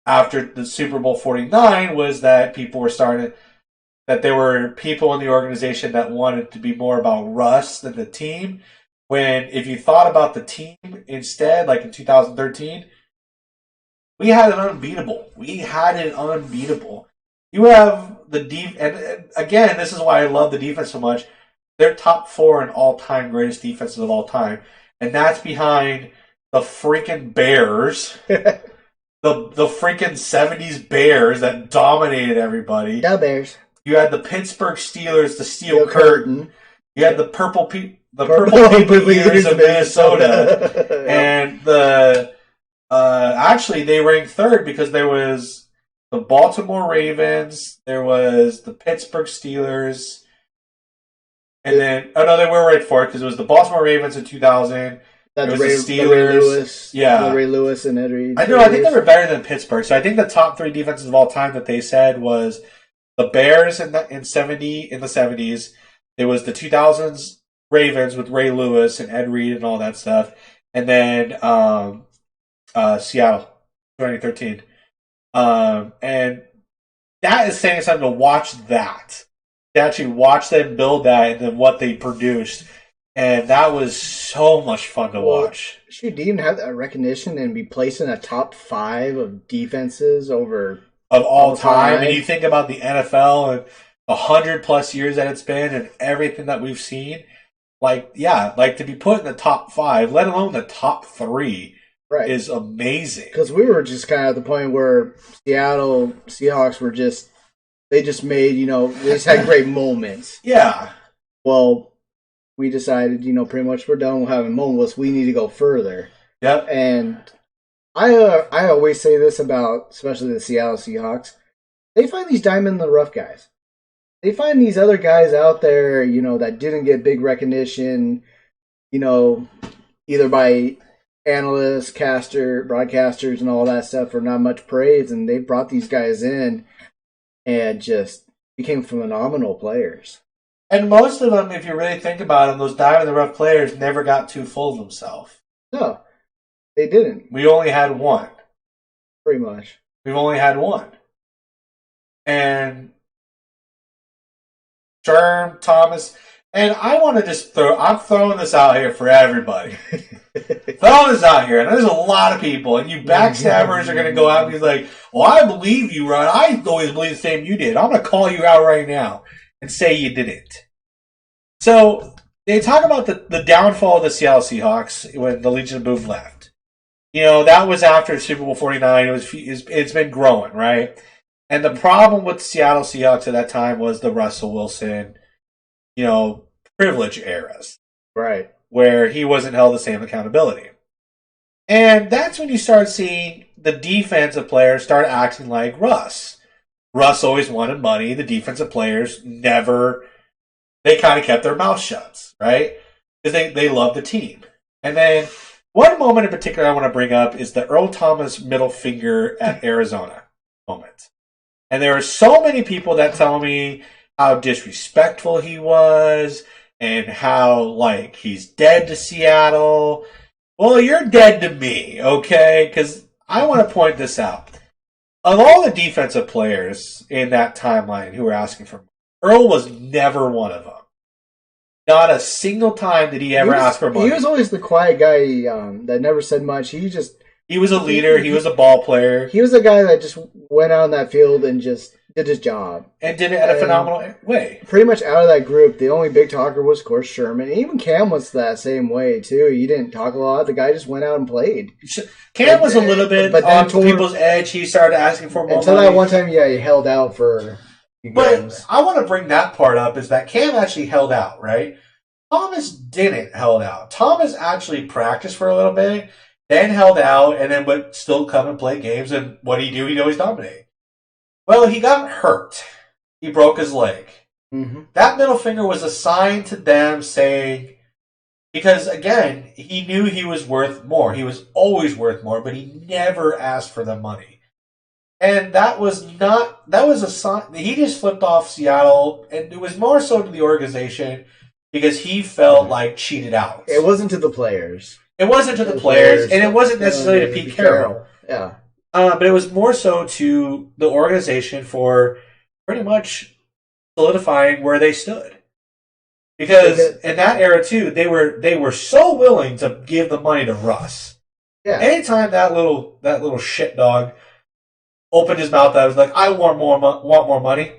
after the Super Bowl 49, was that people were starting, that there were people in the organization that wanted to be more about Russ than the team. When if you thought about the team instead, like in 2013, we had it unbeatable. You have the and again, this is why I love the defense so much. They're top 4 in all-time greatest defenses of all time. And that's behind the freaking Bears. the freaking 70s Bears that dominated everybody. The Bears. You had the Pittsburgh Steelers, the Steel Curtain. You had the Purple People Eaters of Minnesota. And the actually, they ranked 3rd because there was the Baltimore Ravens, there was the Pittsburgh Steelers, and then, they were ranked 4th because it was the Baltimore Ravens in 2000. It was the Steelers. Ray Lewis and Ed Reed. I think they were better than Pittsburgh. So I think the top 3 defenses of all time that they said was the Bears in the 70s. It was the 2000s Ravens with Ray Lewis and Ed Reed and all that stuff. And then Seattle, 2013. And that is saying something to watch that. To actually watch them build that and then what they produced. And that was so much fun to watch. Should you even have that recognition and be placed in a top 5 of defenses of all time? And you think about the NFL and 100+ years that it's been and everything that we've seen. Like to be put in the top 5, let alone the top 3, right, is amazing. Because we were just kind of at the point where Seattle Seahawks were they just made, they just had great moments. Yeah. Well, we decided, pretty much we're done with having moments. We need to go further. Yep. And I always say this about, especially the Seattle Seahawks, they find these diamond in the rough guys. They find these other guys out there, that didn't get big recognition, either by analysts, broadcasters, and all that stuff, or not much praise, and they brought these guys in and just became phenomenal players. And most of them, if you really think about them, those diamond in the rough players never got too full of themselves. No, they didn't. We only had one. Pretty much. We've only had one. And Sherm, Thomas, and I want to just I'm throwing this out here for everybody. Throwing this out here, and there's a lot of people, and you backstabbers are going to go out and be like, well, I believe you, Ron. I always believe the same you did. I'm going to call you out right now and say you didn't. So they talk about the downfall of the Seattle Seahawks when the Legion of Boom left. That was after Super Bowl 49. It's been growing, right? And the problem with the Seattle Seahawks at that time was the Russell Wilson, privilege eras. Right. Where he wasn't held the same accountability. And that's when you start seeing the defensive players start acting like Russ. Russ always wanted money. The defensive players never, they kind of kept their mouth shut, right? Because they love the team. And then one moment in particular I want to bring up is the Earl Thomas middle finger at Arizona moment. And there are so many people that tell me how disrespectful he was and how, he's dead to Seattle. Well, you're dead to me, okay? Because I want to point this out. Of all the defensive players in that timeline who were asking for money, Earl was never one of them. Not a single time did he ever ask for money. He was always the quiet guy that never said much. He just He was a leader. He was a ball player. He was a guy that just went out on that field and just did his job. And did it in a phenomenal way. Pretty much out of that group, the only big talker was, of course, Sherman. And even Cam was that same way, too. He didn't talk a lot. The guy just went out and played. Cam was a little bit on people's edge. He started asking for more until money. That one time, he held out for But I want to bring that part up, is that Cam actually held out, right? Thomas didn't held out. Thomas actually practiced for a little bit, then held out, and then would still come and play games. And what did he do? He'd always dominate. Well, he got hurt. He broke his leg. Mm-hmm. That middle finger was a sign to them saying, because again, he knew he was worth more. He was always worth more, but he never asked for the money. And that was a sign. He just flipped off Seattle, and it was more so to the organization because he felt like cheated out. It wasn't to the players. It wasn't to the players, and it wasn't necessarily to Pete Carroll. Yeah. But it was more so to the organization for pretty much solidifying where they stood. Because in that era too, they were so willing to give the money to Russ. Yeah. Anytime that little shit dog opened his mouth, I was like, I want more money.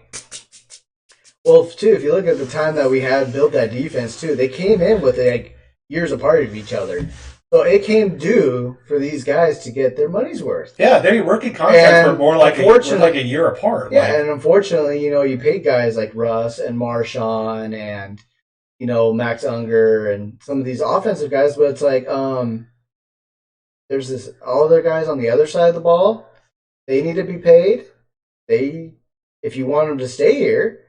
Well, too, if you look at the time that we had built that defense too, they came in with like years apart of each other. So it came due for these guys to get their money's worth. Yeah, their working contracts were more like a year apart. Yeah, and unfortunately, you paid guys like Russ and Marshawn and Max Unger and some of these offensive guys, but it's like there's this all other guys on the other side of the ball. They need to be paid. If you want them to stay here,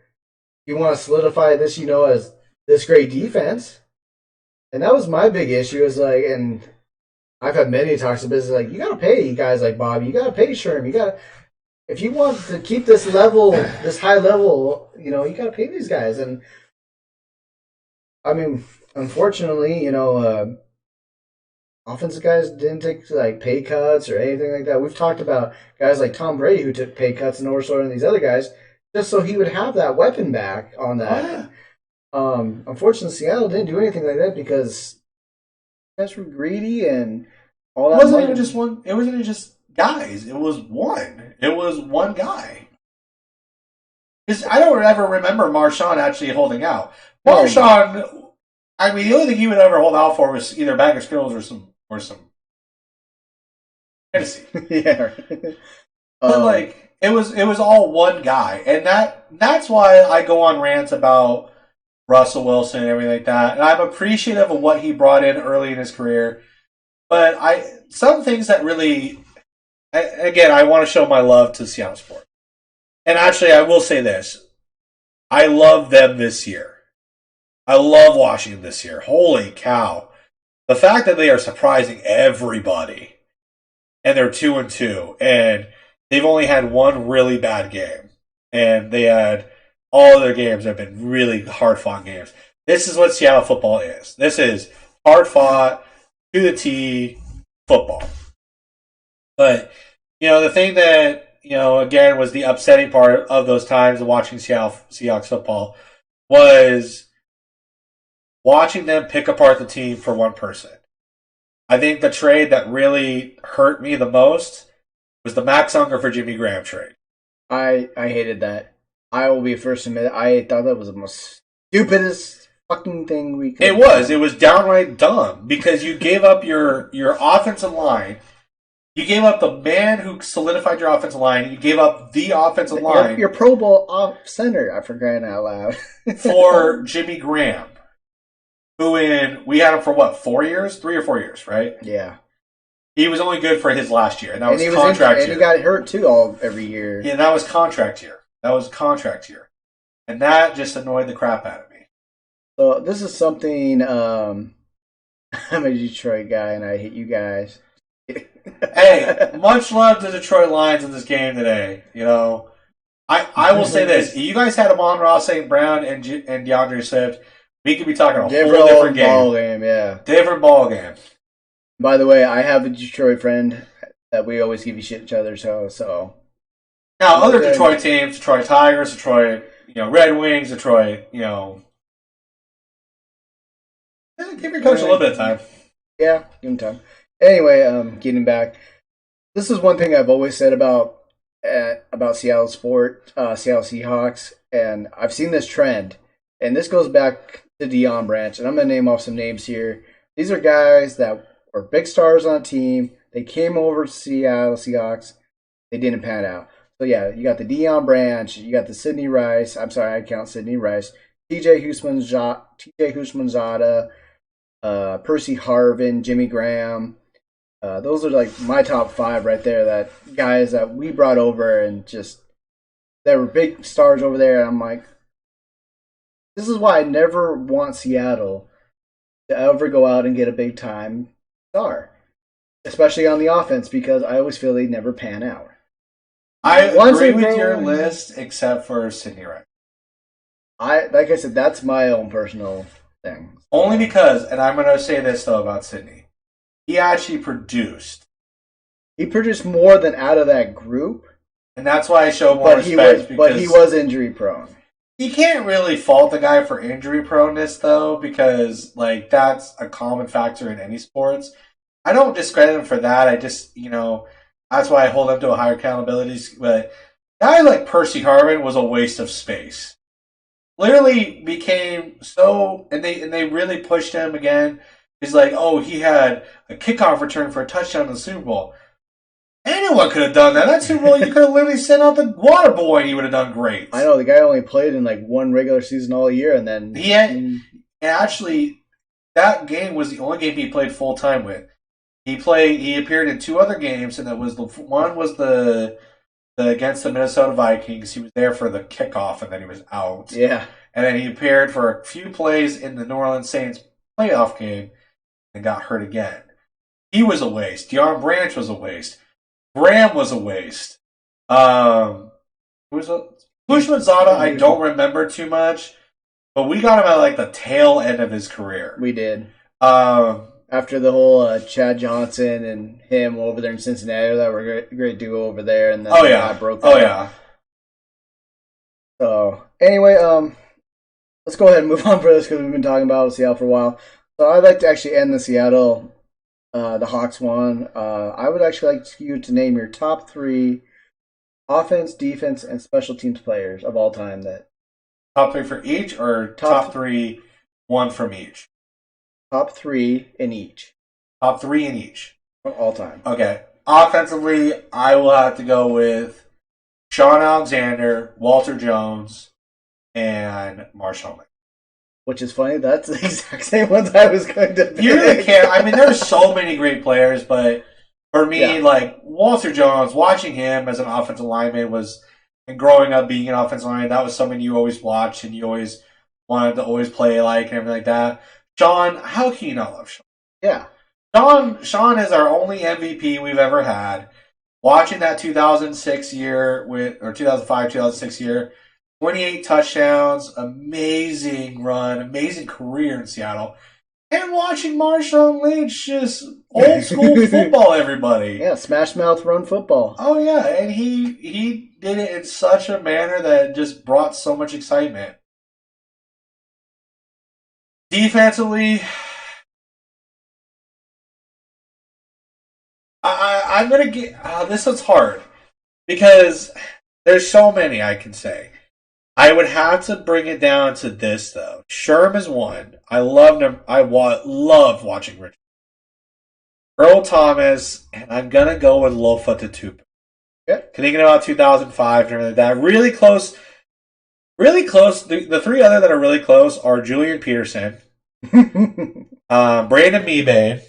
you want to solidify this, as this great defense. And that was my big issue. Is like, and I've had many talks of business. Like, you got to pay guys like Bobby. You got to pay Sherm. If you want to keep this level, this high level, you got to pay these guys. And I mean, unfortunately, offensive guys didn't take like pay cuts or anything like that. We've talked about guys like Tom Brady who took pay cuts and oversold, and these other guys just so he would have that weapon back on that. Oh, yeah. Unfortunately, Seattle didn't do anything like that because guys were greedy and all that. It wasn't even just one. It wasn't even just guys. It was one. It was one guy. Because I don't ever remember Marshawn actually holding out. Marshawn, I mean, the only thing he would ever hold out for was either a bag of Skittles or some Tennessee. Yeah. But it was all one guy, and that's why I go on rants about Russell Wilson and everything like that. And I'm appreciative of what he brought in early in his career. But some things that really, again, I want to show my love to Seattle Sport. And actually, I will say this. I love them this year. I love Washington this year. Holy cow. The fact that they are surprising everybody. And they're 2-2. And they've only had one really bad game. And they had all their games have been really hard-fought games. This is what Seattle football is. This is hard-fought, to the T football. But, the thing that, again, was the upsetting part of those times of watching Seahawks football was watching them pick apart the team for one person. I think the trade that really hurt me the most was the Max Unger for Jimmy Graham trade. I hated that. I will be first to admit, I thought that was the most stupidest fucking thing we could. It was downright dumb because you gave up your offensive line. You gave up the man who solidified your offensive line. You gave up the offensive line. Your Pro Bowl off center, I forgot out loud. For Jimmy Graham, who we had him for what, 4 years? 3 or 4 years, right? Yeah. He was only good for his last year, and that was contract year. And he got hurt too every year. Yeah, that was contract year. And that just annoyed the crap out of me. So this is something, I'm a Detroit guy and I hate you guys. Hey, much love to Detroit Lions in this game today. I will say this. If you guys had Amon-Ra St. Brown and DeAndre Swift, we could be talking a whole different game. Ball game, yeah. Different ball game. By the way, I have a Detroit friend that we always give each other, so. Now, other Detroit teams, Detroit Tigers, Detroit, Red Wings, Detroit, give your coach a little bit of time. Yeah, give him time. Anyway, getting back, this is one thing I've always said about Seattle Seattle Seahawks, and I've seen this trend, and this goes back to Deion Branch, and I'm gonna name off some names here. These are guys that were big stars on a team. They came over to Seattle Seahawks. They didn't pan out. So yeah, you got the Deion Branch, you got the Sidney Rice. I'm sorry, I count Sidney Rice. T.J. Husmanzada, Percy Harvin, Jimmy Graham. Those are like my top five right there. That guys that we brought over and just they were big stars over there. And I'm like, this is why I never want Seattle to ever go out and get a big time star, especially on the offense, because I always feel they never pan out. I agree with your list, except for Sidney Rice. Like I said, that's my own personal thing. Only because, and I'm going to say this though about Sidney, he actually produced. He produced more than out of that group, and that's why I show more respect. But he was injury prone. You can't really fault the guy for injury proneness though, because like that's a common factor in any sports. I don't discredit him for that. I just, that's why I hold him to a higher accountability. But a guy like Percy Harvin was a waste of space. Literally became so, and they really pushed him again. He's like, oh, he had a kickoff return for a touchdown in the Super Bowl. Anyone could have done that. That Super Bowl, you could have literally sent out the water boy and he would have done great. I know, the guy only played in like one regular season all year, and then and actually, that game was the only game he played full time with. He appeared in two other games, and one was the against the Minnesota Vikings. He was there for the kickoff, and then he was out. Yeah. And then he appeared for a few plays in the New Orleans Saints playoff game and got hurt again. He was a waste. Deion Branch was a waste. Graham was a waste. Husmanzada, I don't remember too much, but we got him at like the tail end of his career. We did. After the whole Chad Johnson and him over there in Cincinnati, that were a great duo over there, and then broke that. Oh yeah. So anyway, let's go ahead and move on for this because we've been talking about Seattle for a while. So I'd like to actually end the Seattle, the Hawks one. I would actually like you to name your top three offense, defense, and special teams players of all time. That top three for each, or top three, one from each. Top three in each. Top three in each. All time. Okay. Offensively, I will have to go with Sean Alexander, Walter Jones, and Marshawn. Which is funny. That's the exact same ones I was going to pick. You really can't. I mean, there's so many great players, but for me, like Walter Jones, watching him as an offensive lineman and growing up being an offensive lineman, that was something you always watched and you always wanted to always play like and everything like that. Sean, how can you not love Sean? Yeah. Sean is our only MVP we've ever had. Watching that 2006 year 2005, 2006 year, 28 touchdowns, amazing run, amazing career in Seattle. And watching Marshawn Lynch just old school football, everybody. Yeah, smash mouth run football. Oh yeah, and he did it in such a manner that just brought so much excitement. Defensively, I'm going to get... this one's hard because there's so many I can say. I would have to bring it down to this, though. Sherm is one. I loved him. I love watching Richard. Earl Thomas, and I'm going to go with Lofa Tatupu. Okay. Thinking about 2005 and everything like that. Really close. Really close. The three other that are really close are Julian Peterson, Brandon Mebe.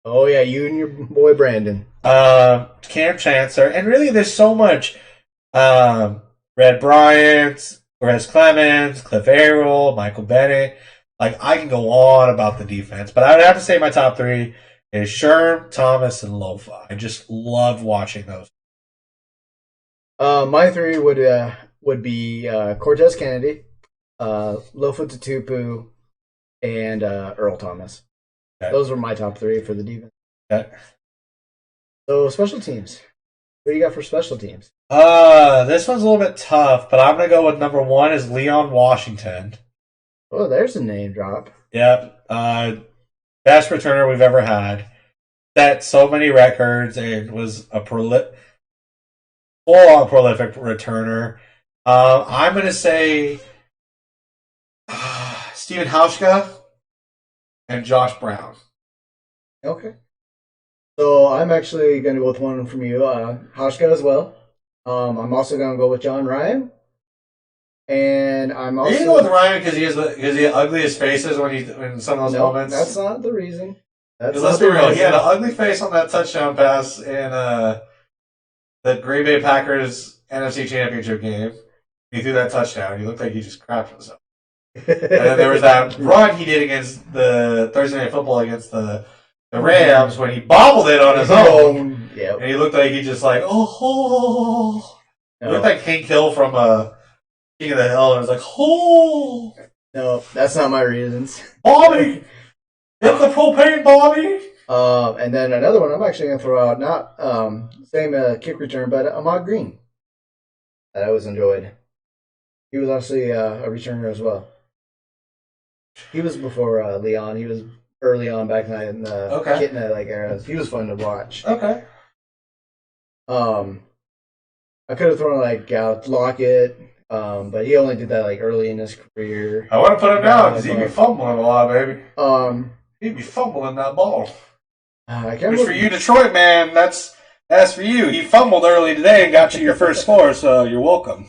Oh yeah, you and your boy Brandon. Cam Chancellor, and really, there's so much. Red Bryant, Wes Clemens, Cliff Arrell, Michael Bennett. Like I can go on about the defense, but I would have to say my top three is Sherm, Thomas, and Lofa. I just loved watching those. My three would be Cortez Kennedy, Lofa Tatupu, and Earl Thomas. Okay. Those were my top three for the defense. Okay. So special teams. What do you got for special teams? This one's a little bit tough, but I'm gonna go with number one is Leon Washington. Oh, there's a name drop. Yep. Best returner we've ever had. set so many records and was a full-on prolific returner. I'm going to say Steven Hauschka and Josh Brown. Okay. So I'm actually going to go with one from you, Hauschka as well. I'm also going to go with John Ryan. And I'm Are also you going with Ryan because he has the ugliest faces in some of those no, moments? that's not the reason. Let's be real. He had an ugly face on that touchdown pass in the Green Bay Packers NFC Championship game. He threw that touchdown. He looked like he just crapped himself. And then there was that run he did against the Thursday Night Football against the Rams when he bobbled it on his own. Yep. And he looked like he just like, oh. He looked like Hank Hill from King of the Hill. And it was like, oh. No, that's not my reasons. Bobby! Hit the propane, Bobby! And then another one I'm actually going to throw out, not same kick return, but Ahmad Green. That I always enjoyed. He was actually a returner as well. He was before Leon. He was early on back in the Kitna era. He was fun to watch. Okay. I could have thrown Lockett, but he only did that early in his career. I want to put him down because he'd be fumbling a lot, baby. He'd be fumbling that ball. I can't Which for you, Detroit man, that's for you. He fumbled early today and got you your first score, so you're welcome.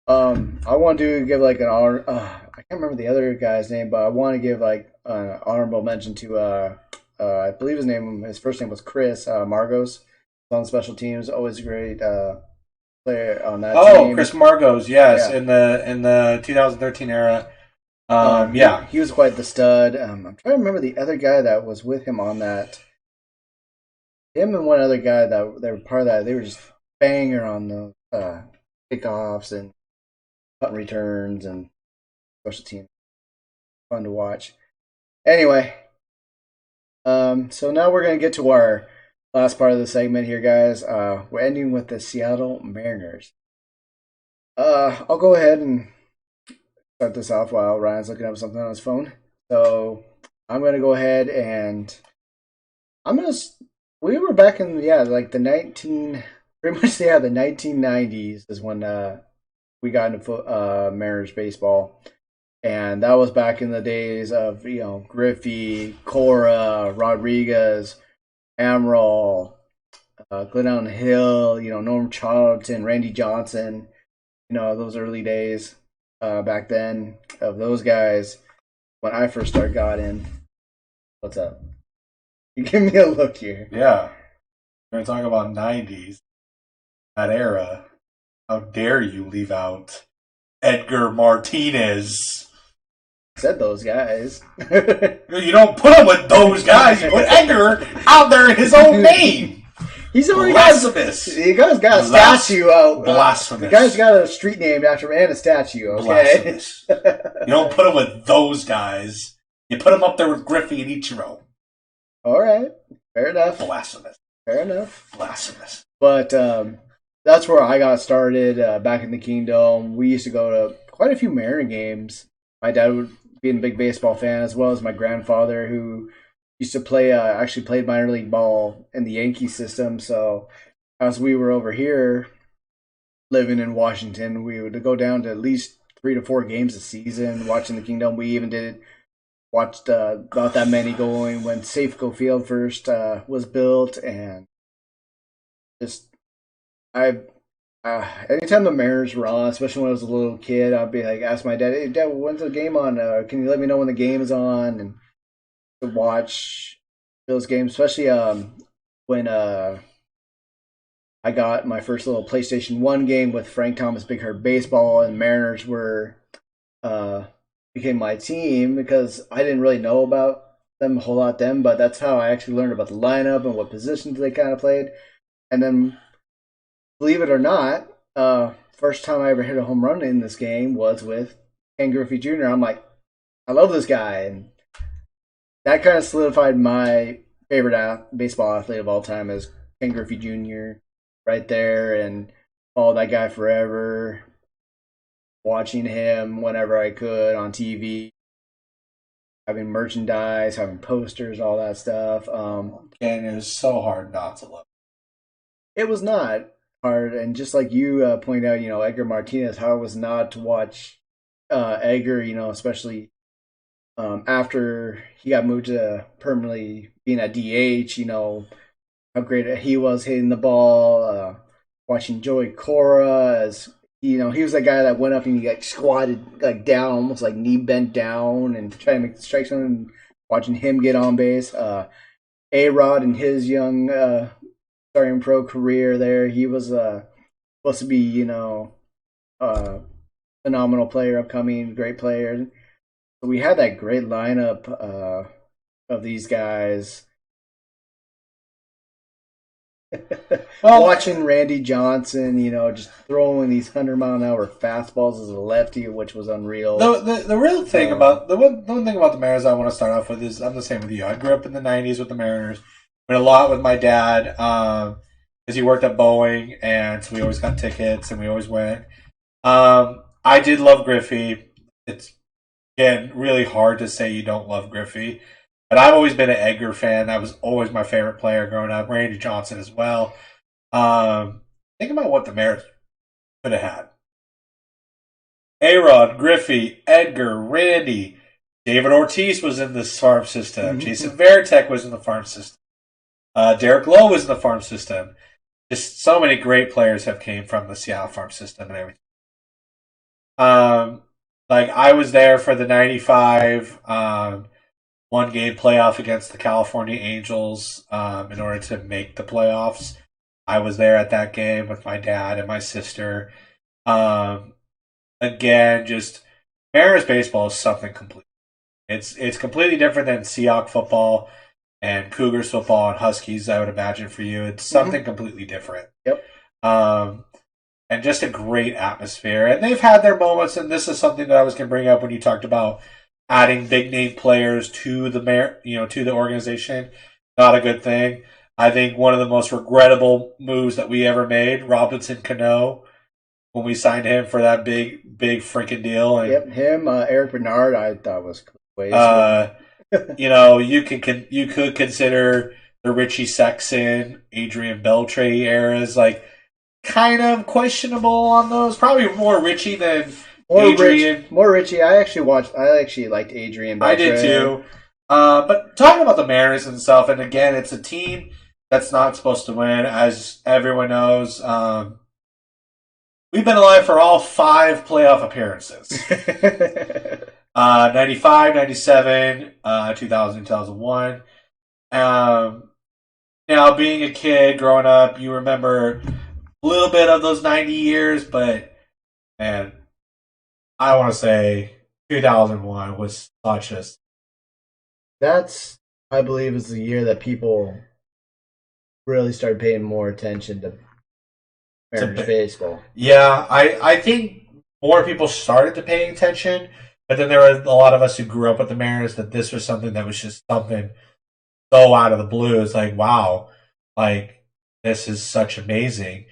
I want to give an honor. I can't remember the other guy's name, but I want to give an honorable mention to I believe his first name was Chris Margos on special teams. Always a great player on that team. Oh, Chris Margos, yes, yeah. in the 2013 era. Yeah, he was quite the stud. I'm trying to remember the other guy that was with him on that. Him and one other guy that they were part of that. They were just banger on the kickoffs and punt returns and special teams. Fun to watch. Anyway, so now we're gonna get to our last part of the segment here, guys. We're ending with the Seattle Mariners. I'll go ahead and start this off while Ryan's looking up something on his phone. So I'm gonna go ahead and we were back in the 1990s is when we got into Mariners baseball, and that was back in the days of Griffey, Cora, Rodriguez, Amaral, Glenn Hill, Norm Charlton, Randy Johnson, those early days back then of those guys when I first got in. What's up? You give me a look here. Yeah. We're going to talk about 90s, that era. How dare you leave out Edgar Martinez? Said those guys. You don't put him with those guys. You put Edgar out there in his own name. He's already blasphemous. The guy's got a statue out. Blasphemous. The guy's got a street named after him and a statue. Okay. Blasphemous. You don't put him with those guys. You put him up there with Griffey and Ichiro. All right. Fair enough. Blasphemous. Fair enough. Blasphemous. But that's where I got started back in the Kingdom. We used to go to quite a few Mariner games. My dad would be a big baseball fan, as well as my grandfather, who used to play, actually played minor league ball in the Yankee system. So as we were over here living in Washington, we would go down to at least 3 to 4 games a season watching the Kingdom. We even watched about that many going when Safeco Field first was built, and just anytime the Mariners were on, especially when I was a little kid, I'd be ask my dad, "Hey, Dad, when's the game on? Can you let me know when the game is on?" And to watch those games, especially when I got my first little PlayStation 1 game with Frank Thomas Big Hurt Baseball, and Mariners became my team, because I didn't really know about them a whole lot then, but that's how I actually learned about the lineup and what positions they kind of played. And then, believe it or not, first time I ever hit a home run in this game was with Ken Griffey Jr. I'm like, I love this guy. And that kind of solidified my favorite baseball athlete of all time as Ken Griffey Jr. right there, and followed that guy forever, watching him whenever I could on TV. having merchandise, having posters, all that stuff. And it was so hard not to love. It was not hard, and just like you pointed out, Edgar Martinez, how it was not to watch Edgar, especially after he got moved to permanently being at DH, how great he was hitting the ball. Watching Joey Cora as he was that guy that went up and he got squatted like down, almost like knee bent down, and trying to make the strike zone. And watching him get on base. A Rod and his young starting pro career there, he was supposed to be phenomenal player, upcoming great player. So we had that great lineup of these guys. Well, watching Randy Johnson, just throwing these 100-mile-an-hour fastballs as a lefty, which was unreal. The real thing about the one thing about the Mariners I want to start off with is I'm the same with you. I grew up in the '90s with the Mariners. Went a lot with my dad because he worked at Boeing, and so we always got tickets and we always went. I did love Griffey. It's again really hard to say you don't love Griffey. But I've always been an Edgar fan. That was always my favorite player growing up. Randy Johnson as well. Think about what the Mariners could have had. A-Rod, Griffey, Edgar, Randy. David Ortiz was in this farm system. Mm-hmm. Jason Varitek was in the farm system. Derek Lowe was in the farm system. Just so many great players have came from the Seattle farm system and everything. I was there for the 95 one-game playoff against the California Angels in order to make the playoffs. I was there at that game with my dad and my sister. Again, just Mariners baseball is something complete. It's completely different than Seahawk football and Cougars football and Huskies, I would imagine, for you. It's something completely different. Yep. And just a great atmosphere. And they've had their moments, and this is something that I was going to bring up when you talked about adding big name players to the organization. Not a good thing. I think one of the most regrettable moves that we ever made, Robinson Cano, when we signed him for that big freaking deal. And, yep, him, Eric Bernard, I thought was way. You could consider the Richie Sexson, Adrian Beltre eras kind of questionable on those. Probably more Richie than Adrian. More Richie. I actually liked Adrian Beltre. I did too. But talking about the Mariners themselves, and again, it's a team that's not supposed to win, as everyone knows. We've been alive for all 5 playoff appearances. 95, 97, 2000, 2001. Now, being a kid growing up, you remember a little bit of those 90 years, but, man, I want to say 2001 was such a... That's, I believe, is the year that people really started paying more attention to Mariners baseball. Yeah, I think more people started to pay attention, but then there were a lot of us who grew up with the Mariners that this was something that was just something so out of the blue. It's like, wow, this is such amazing.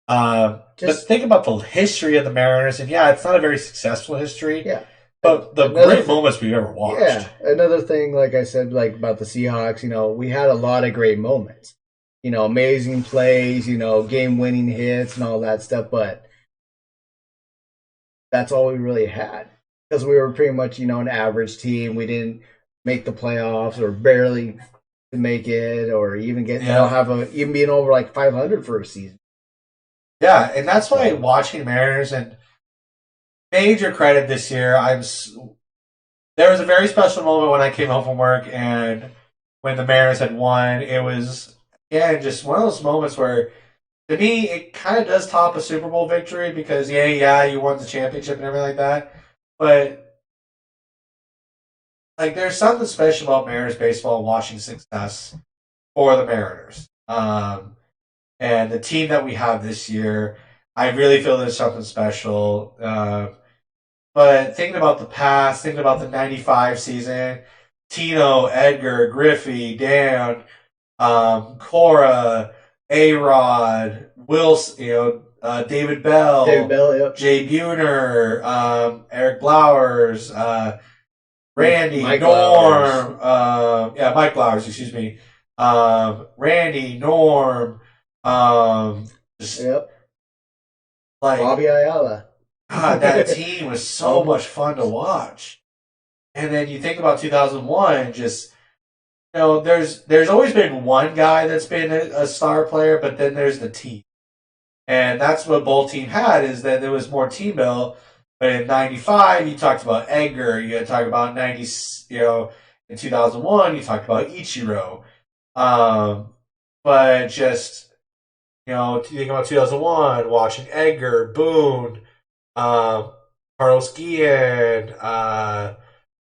But think about the history of the Mariners, and yeah, it's not a very successful history. Yeah. But the great moments we've ever watched. Yeah. Another thing, like I said, about the Seahawks, we had a lot of great moments. Amazing plays, game-winning hits and all that stuff, but that's all we really had. Because we were pretty much, an average team. We didn't make the playoffs or barely make it or even get, even being over 500 for a season. Yeah, and that's why watching Mariners, and major credit this year, there was a very special moment when I came home from work and when the Mariners had won. It was, just one of those moments where, to me, it kind of does top a Super Bowl victory because, you won the championship and everything like that. But, there's something special about Mariners baseball watching success for the Mariners. And the team that we have this year, I really feel there's something special. But thinking about the past, thinking about the 95 season, Tino, Edgar, Griffey, Dan, Cora, A-Rod, Wilson, David Bell, yep. Jay Buhner, Eric Blowers, Randy, Mike Norm, Mike Flowers, excuse me. Randy, Norm, just Yep. like Bobby Ayala. God, that team was so much fun to watch. And then you think about 2001, just there's always been one guy that's been a star player, but then there's the team, and that's what both team had is that there was more team build. But in '95, you talked about Edgar. You talk about in 2001, you talked about Ichiro. But just you think about 2001, watching Edgar, Boone, Carlos Guillen,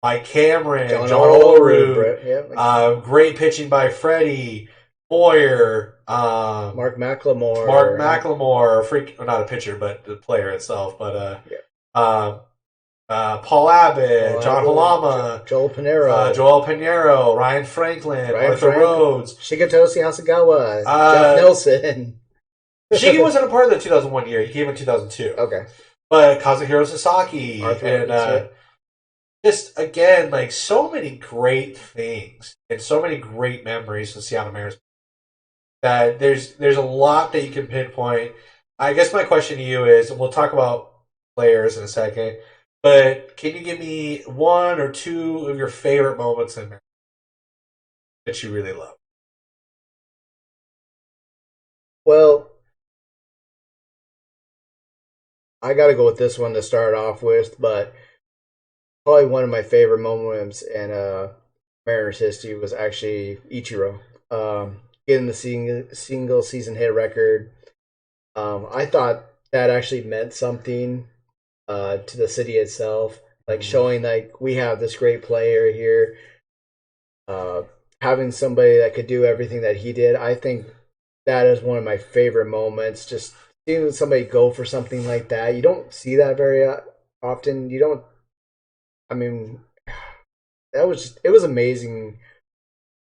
Mike Cameron, John Olerud, great pitching by Freddie Boyer, Mark McLemore, not a pitcher but the player itself, but Paul Abbott, John Halama, Joel Pinheiro, Ryan Franklin, Arthur Rhodes, Shigetoshi Hasegawa, Jeff Nelson. Shiggy wasn't a part of the 2001 year. He came in 2002. Okay. But Kazuhiro Sasaki, and just, again, like, so many great things and so many great memories of Seattle Mariners that there's a lot that you can pinpoint. I guess my question to you is, and we'll talk about players in a second, but can you give me one or two of your favorite moments in Mariners that you really love? Well, I got to go with this one to start off with, but probably one of my favorite moments in Mariners history was actually Ichiro getting the single season hit record. I thought that actually meant something to the city itself, like showing like we have this great player here, having somebody that could do everything that he did. I think that is one of my favorite moments. Just seeing somebody go for something like that, you don't see that very often. You don't. I mean, it was amazing,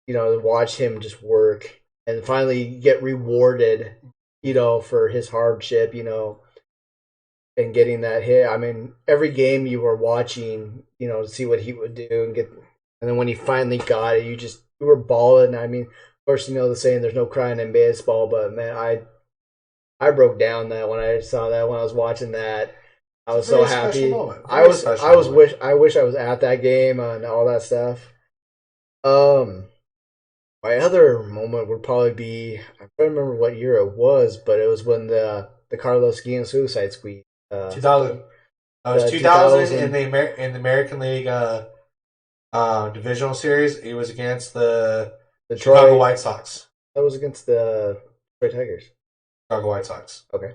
to watch him just work and finally get rewarded, for his hardship, and getting that hit. I mean, every game you were watching, to see what he would do and then when he finally got it, you were balling. I mean, of course, the saying, there's no crying in baseball, but man, I broke down that when I saw that, when I was watching that. I was so happy. I wish I was at that game and all that stuff. My other moment would probably be, I don't remember what year it was, but it was when the Carlos Guillen suicide squeeze. 2000. It was 2000 in the American League divisional series. It was against the Chicago White Sox. That was against the Detroit Tigers. Chicago White Sox. Okay.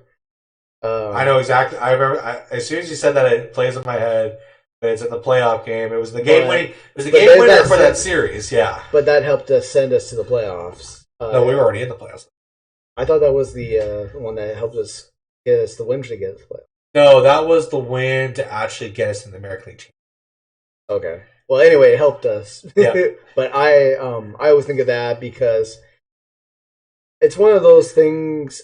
I know exactly. I remember as soon as you said that, it plays in my head. But it's in the playoff game. It was the game winning. It was the game winner for that series. Yeah. But that helped us send us to the playoffs. No, we were already in the playoffs. I thought that was the one that helped us get us the win to get the playoffs. No, that was the win to actually get us in the American League team. Okay. Well, anyway, it helped us. Yeah. But I always think of that because it's one of those things.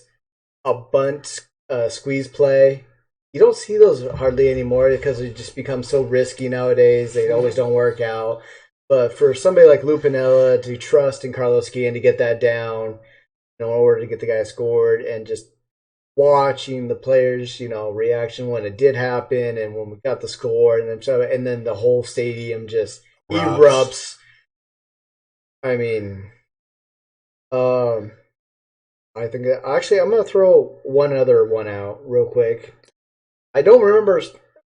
A bunt squeeze play. You don't see those hardly anymore because they just become so risky nowadays. They always don't work out. But for somebody like Lou Piniella to trust in Carlos Guillen to get that down, in order to get the guy scored, and just watching the players, reaction when it did happen and when we got the score, and then the whole stadium just erupts. I mean, I think actually I'm gonna throw one other one out real quick. I don't remember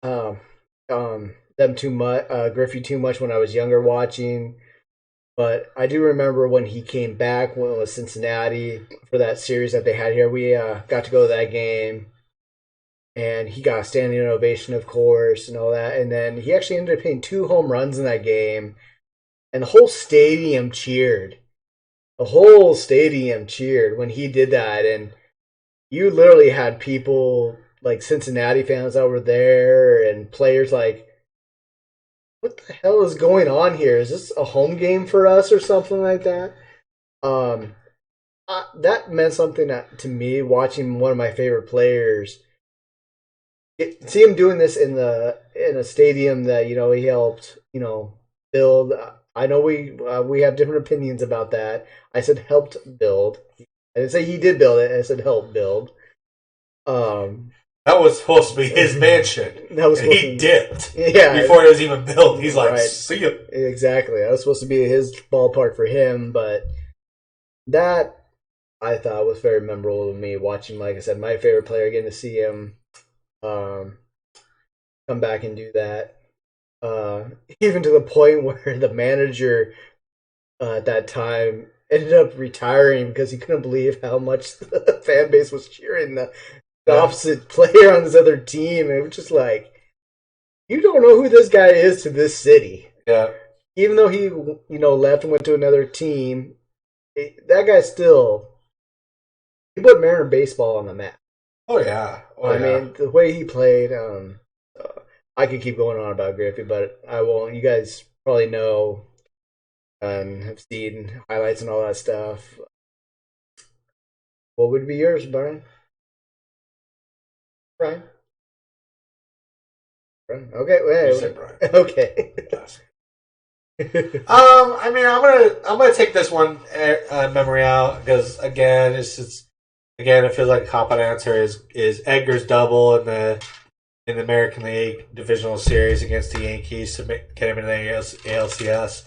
them too much, Griffey too much when I was younger watching, but I do remember when he came back when it was Cincinnati for that series that they had here. We got to go to that game, and he got a standing ovation, of course, and all that. And then he actually ended up hitting 2 home runs in that game, and the whole stadium cheered. The whole stadium cheered when he did that, and you literally had people like Cincinnati fans that were there and players like, what the hell is going on here? Is this a home game for us or something like that? That meant something to me, watching one of my favorite players. See him doing this in a stadium that, he helped, build. I know we have different opinions about that. I said helped build. I didn't say he did build it. I said helped build. Um, That was supposed to be his mansion. that was and he dipped yeah, before it was even built. He's like, right. see ya. Exactly. That was supposed to be his ballpark for him, but that I thought was very memorable to me. Watching, like I said, my favorite player, getting to see him um, come back and do that. Even to the point where the manager at that time ended up retiring because he couldn't believe how much the fan base was cheering the opposite player on this other team. And it was just like, you don't know who this guy is to this city. Yeah. Even though he, left and went to another team, that guy still, he put Mariner baseball on the map. Oh, yeah. I mean, the way he played, I could keep going on about Griffey, but I won't. You guys probably know and have seen highlights and all that stuff. What would be yours, Brian? Brian? Okay, wait. You said Brian. Okay. I mean, I'm gonna take this one memory out because again, it feels like a cop out answer is Edgar's double in the American League Divisional Series against the Yankees to get him in the ALCS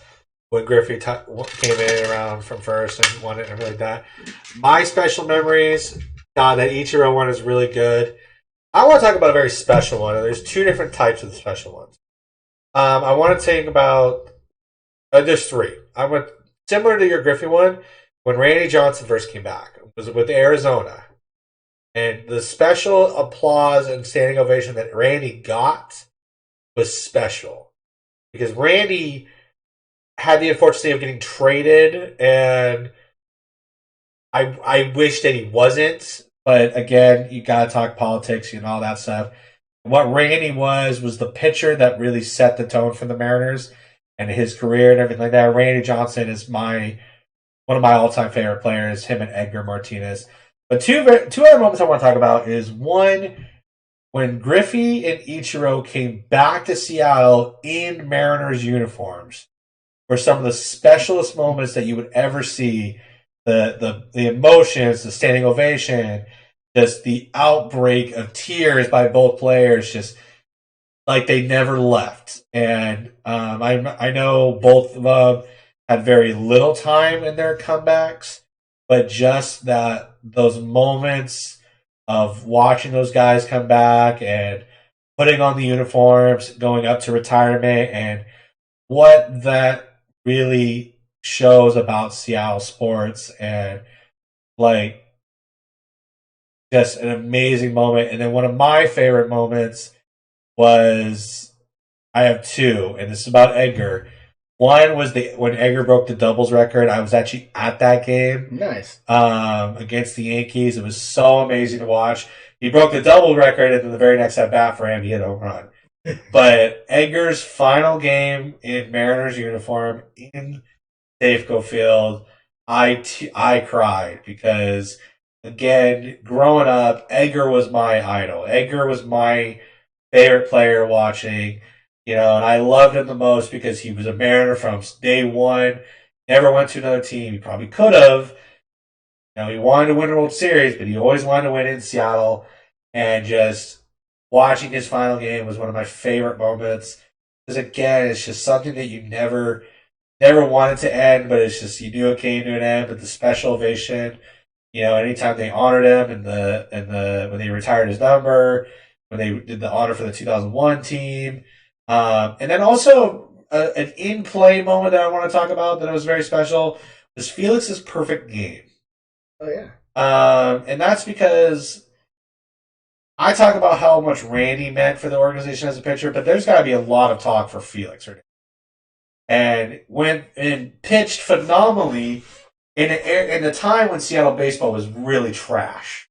when Griffey came in around from first and won it and everything like that. My special memories, that Ichiro one is really good. I want to talk about a very special one, and there's two different types of the special ones. I want to think about. There's three. I went similar to your Griffey one when Randy Johnson first came back. It was with Arizona. And the special applause and standing ovation that Randy got was special. Because Randy had the unfortunate of getting traded, and I wish that he wasn't. But again, you gotta talk politics and all that stuff. What Randy was the pitcher that really set the tone for the Mariners and his career and everything like that. Randy Johnson is one of my all-time favorite players, him and Edgar Martinez. But two other moments I want to talk about is one, when Griffey and Ichiro came back to Seattle in Mariners uniforms were some of the specialest moments that you would ever see. The emotions, the standing ovation, just the outbreak of tears by both players, just like they never left. And I know both of them had very little time in their comebacks, but just those moments of watching those guys come back and putting on the uniforms, going up to retirement, and what that really shows about Seattle sports, and like just an amazing moment. And then one of my favorite moments was, I have two, and this is about Edgar. One was when Edgar broke the doubles record. I was actually at that game. Nice. Against the Yankees. It was so amazing to watch. He broke the double record, and then the very next at bat for him, he hit a home run. But Edgar's final game in Mariners uniform in Safeco Field, I cried because, again, growing up, Edgar was my idol. Edgar was my favorite player watching, and I loved him the most because he was a Mariner from day one, never went to another team. He probably could have. He wanted to win a World Series, but he always wanted to win in Seattle, and just watching his final game was one of my favorite moments. Because again, it's just something that you never wanted to end, but it's just, you knew it came to an end. But the special ovation, anytime they honored him when they retired his number, when they did the honor for the 2001 team, and then also an in-play moment that I want to talk about that was very special was Felix's perfect game. Oh yeah, and that's because I talk about how much Randy meant for the organization as a pitcher, but there's got to be a lot of talk for Felix right now. And pitched phenomenally in the time when Seattle baseball was really trash.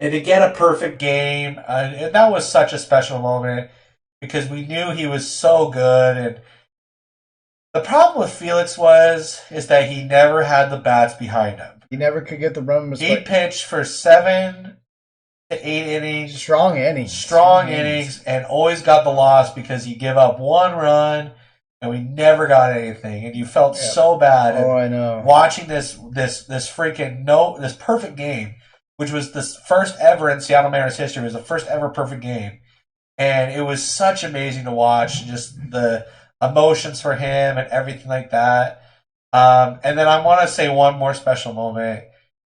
And to get a perfect game, and that was such a special moment because we knew he was so good. And the problem with Felix is that he never had the bats behind him. He never could get the run. He pitched for 7 to 8 innings. Strong innings. And always got the loss because he gave up one run and we never got anything, and you felt Yeah. so bad. Oh, I know. Watching this perfect game, which was the first ever in Seattle Mariners history, it was the first ever perfect game, and it was such amazing to watch, just the emotions for him and everything like that. And then I want to say one more special moment,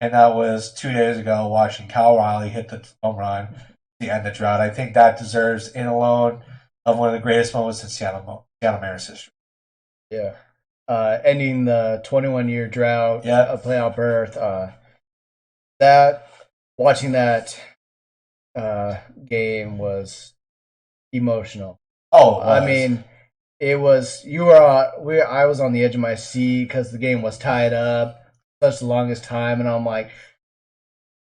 and that was 2 days ago watching Cal Riley hit the home run at the end of the drought. I think that deserves in alone of one of the greatest moments in Seattle Mariners history. Yeah. Ending the 21-year drought, Yeah. a playoff berth. That watching that game was emotional. Oh, it was. I mean, it was you were I was on the edge of my seat because the game was tied up such the longest time, and I'm like,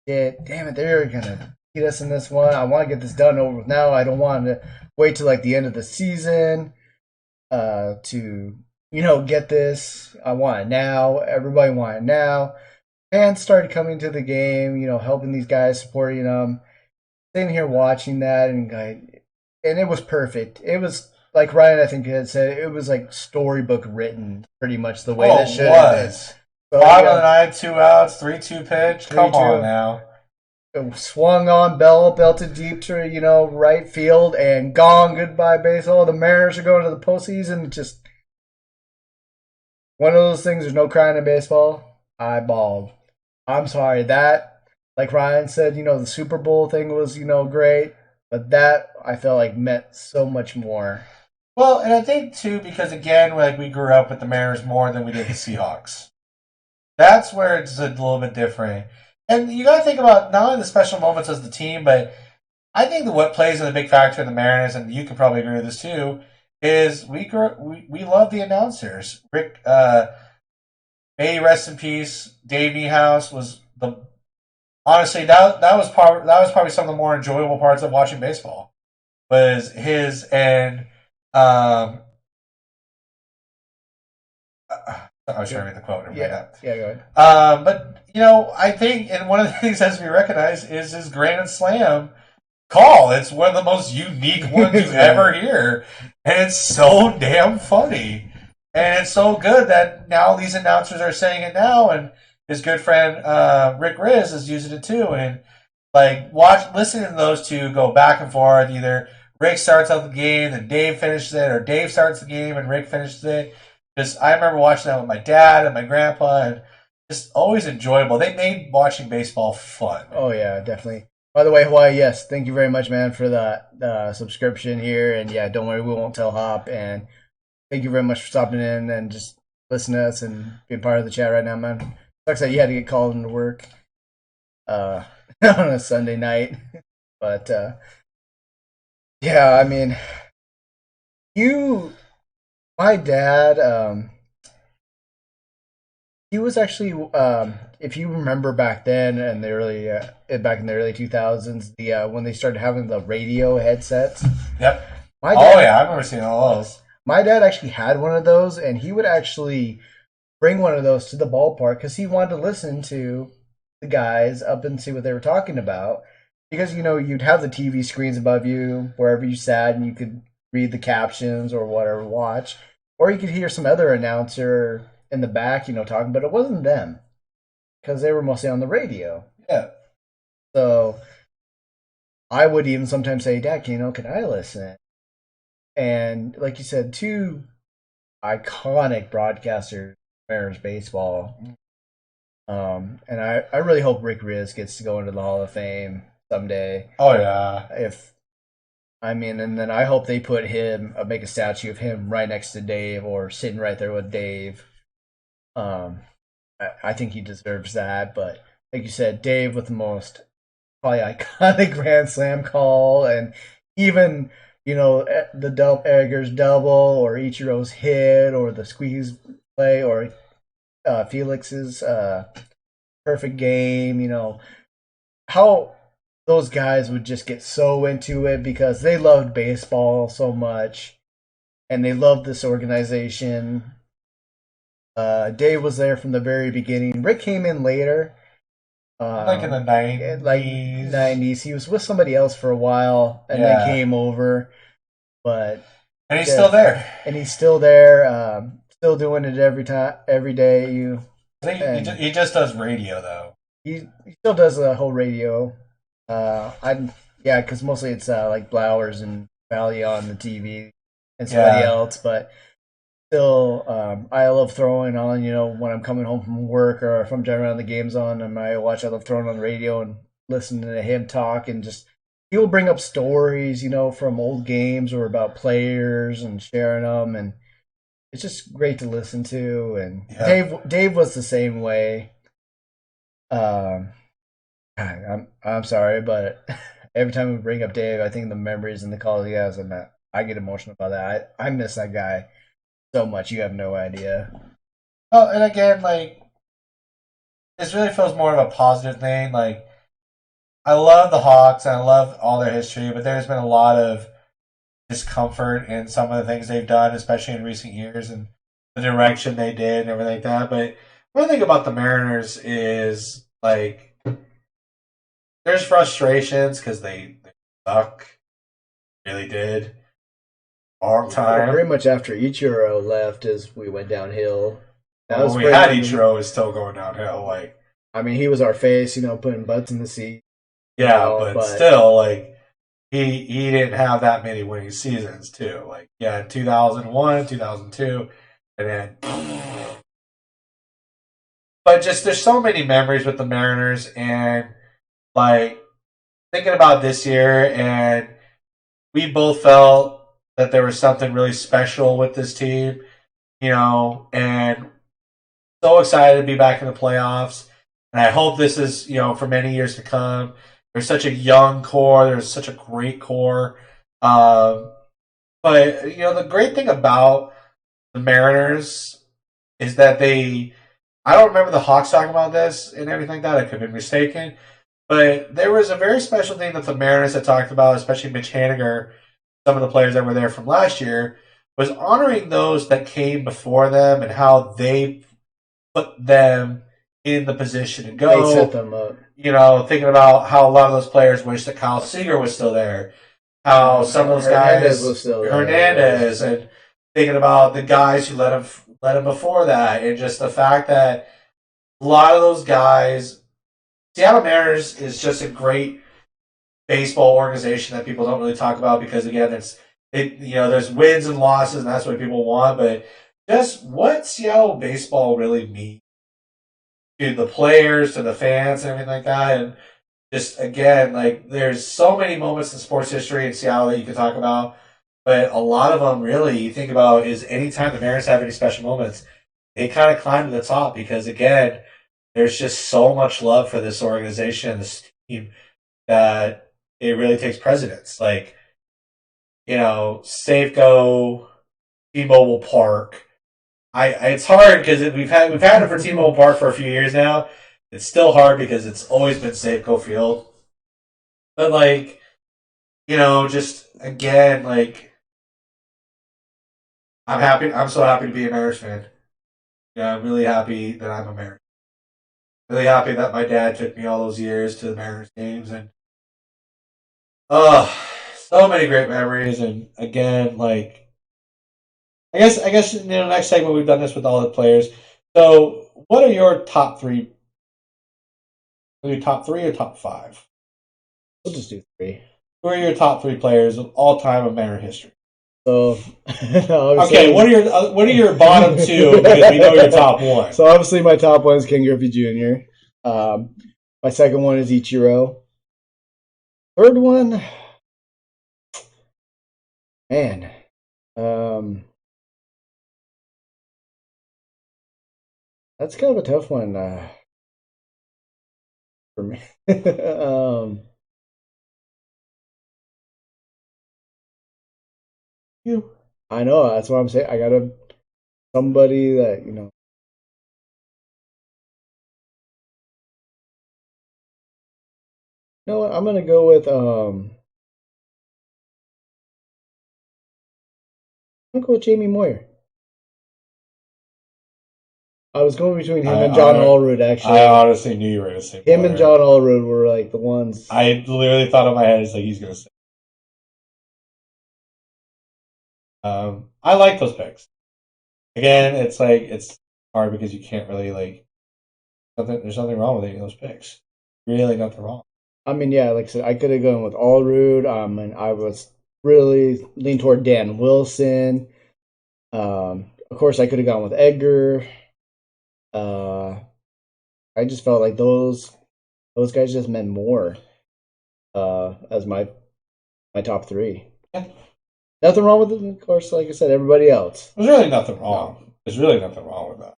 damn it, they're gonna beat us in this one. I want to get this done over with now. I don't want to wait till like the end of the season to get this. I want it now. Everybody want it now. Fans started coming to the game, helping these guys, supporting them. Sitting here watching that, and it was perfect. It was like Ryan, I think, had said, it was like storybook written, pretty much the way this should have been. So, Bottom of the ninth, 2 outs, 3-2 pitch. Come on now. It swung on, belted deep to right field, and gone. Goodbye baseball. The Mariners are going to the postseason. Just one of those things. There's no crying in baseball. I bawled. I'm sorry that, like Ryan said, the Super Bowl thing was great, but that I felt like meant so much more. Well, and I think too, because again, like we grew up with the Mariners more than we did the Seahawks. That's where it's a little bit different. And you got to think about not only the special moments as the team, but I think that what plays a big factor in the Mariners, and you can probably agree with this too, is we love the announcers. Rick, may rest in peace. Dave Niehaus was honestly that was probably some of the more enjoyable parts of watching baseball. Was his and I was trying to read the quote. Yeah, go ahead. But I think, and one of the things that has to be recognized is his grand slam call. It's one of the most unique ones you ever hear, and it's so damn funny, and it's so good that now these announcers are saying it now, and his good friend Rick Riz is using it too, and listening to those two go back and forth. Either Rick starts out the game, then Dave finishes it, or Dave starts the game and Rick finishes it. I remember watching that with my dad and my grandpa, and just always enjoyable. They made watching baseball fun. Oh yeah, definitely. By the way, Hawaii, yes, thank you very much, man, for the subscription here. And yeah, don't worry, we won't tell Hop. And thank you very much for stopping in and just listening to us and being part of the chat right now, man. Sucks that you had to get called into work on a Sunday night, but yeah, I mean, my dad, he was actually, if you remember back then in the early, back in the early 2000s, when they started having the radio headsets. Yep. I remember seeing all those. My dad actually had one of those, and he would actually bring one of those to the ballpark because he wanted to listen to the guys up and see what they were talking about. Because you'd have the TV screens above you wherever you sat, and you could read the captions or whatever, watch, or you could hear some other announcer in the back, talking, but it wasn't them because they were mostly on the radio. Yeah. So I would even sometimes say, Dad, can I listen? And like you said, two iconic broadcasters, Mariners baseball. And I really hope Rick Riz gets to go into the Hall of Fame someday. Oh yeah. And then I hope they put him, make a statue of him right next to Dave or sitting right there with Dave. I think he deserves that. But like you said, Dave with the most probably iconic Grand Slam call, and even the Eggers double or Ichiro's hit or the squeeze play or Felix's perfect game. How those guys would just get so into it because they loved baseball so much and they loved this organization. Dave was there from the very beginning. Rick came in later. In the 90s. Like 90s. He was with somebody else for a while and then came over. But And he's Yeah. still there. And he's still there, still doing it every day. He just does radio though. He still does the whole radio. Yeah, because mostly it's like Blowers and Valley on the TV and somebody else, but still, I love throwing on. When I'm coming home from work or if I'm driving around the games on, and I love throwing on the radio and listening to him talk, and just he'll bring up stories, from old games or about players and sharing them, and it's just great to listen to. And Dave was the same way. I'm sorry, but every time we bring up Dave, I think of the memories and the calls he has, and I get emotional about that. I miss that guy so much. You have no idea. Oh, and again, like, this really feels more of a positive thing. Like, I love the Hawks and I love all their history, but there's been a lot of discomfort in some of the things they've done, especially in recent years, and the direction they did and everything like that. But one thing about the Mariners is, like, there's frustrations because they suck. Really did. Long time. Pretty much after Ichiro left, as we went downhill. When we had Ichiro, is still going downhill. Like, I mean, he was our face, putting butts in the seat. Yeah, but still, like, he didn't have that many winning seasons too. Like, yeah, 2001, 2002, and then. But just there's so many memories with the Mariners, and like thinking about this year, and we both felt that there was something really special with this team, and so excited to be back in the playoffs. And I hope this is, for many years to come. There's such a young core. There's such a great core. But, the great thing about the Mariners is that I don't remember the Hawks talking about this and everything like that. I could be mistaken. But there was a very special thing that the Mariners had talked about, especially Mitch Haniger, some of the players that were there from last year, was honoring those that came before them and how they put them in the position to go. They set them up. Thinking about how a lot of those players wish that Kyle Seager was still there. How some of those guys was still there. Hernandez, and thinking about the guys who let him before that, and just the fact that a lot of those guys, Seattle Mariners is just a great baseball organization that people don't really talk about because again, there's wins and losses, and that's what people want. But just what Seattle baseball really means to the players, to the fans, and everything like that, and just again, like there's so many moments in sports history in Seattle that you can talk about, but a lot of them really you think about is anytime the Mariners have any special moments, they kind of climb to the top because again, there's just so much love for this organization and this team that it really takes precedence. Like, Safeco, T-Mobile Park. It's hard because we've had it for T-Mobile Park for a few years now. It's still hard because it's always been Safeco Field. But like, just again, like, I'm happy. I'm so happy to be a Mariners fan. Yeah, I'm really happy that I'm a Mariners. Really happy that my dad took me all those years to the Mariners games, and so many great memories. And again, like, I guess in the next segment we've done this with all the players. So, what are your top three? Are you top three or top five? We'll just do three. Who are your top three players of all time of Mariner history? So, okay, what are your bottom two? Because we know your top one. So obviously, my top one is Ken Griffey Jr. My second one is Ichiro. Third one, man, that's kind of a tough one for me. I know, that's what I'm saying. I gotta somebody that You know what? I'm gonna go with Jamie Moyer. I was going between him and John Allrood. Actually, I honestly knew you were gonna say him Moyer. And John Allrood were like the ones. I literally thought in my head, it's like he's gonna say. I like those picks. Again, it's like it's hard because you can't really like something. There's nothing wrong with any of those picks. Really, nothing wrong. I mean, yeah, like I said, I could have gone with Allrood. And I was really leaning toward Dan Wilson. Of course, I could have gone with Edgar. Uh, I just felt like those guys just meant more. As my top three. Yeah. Nothing wrong with it, of course. Like I said, everybody else. There's really nothing wrong. No. There's really nothing wrong with that.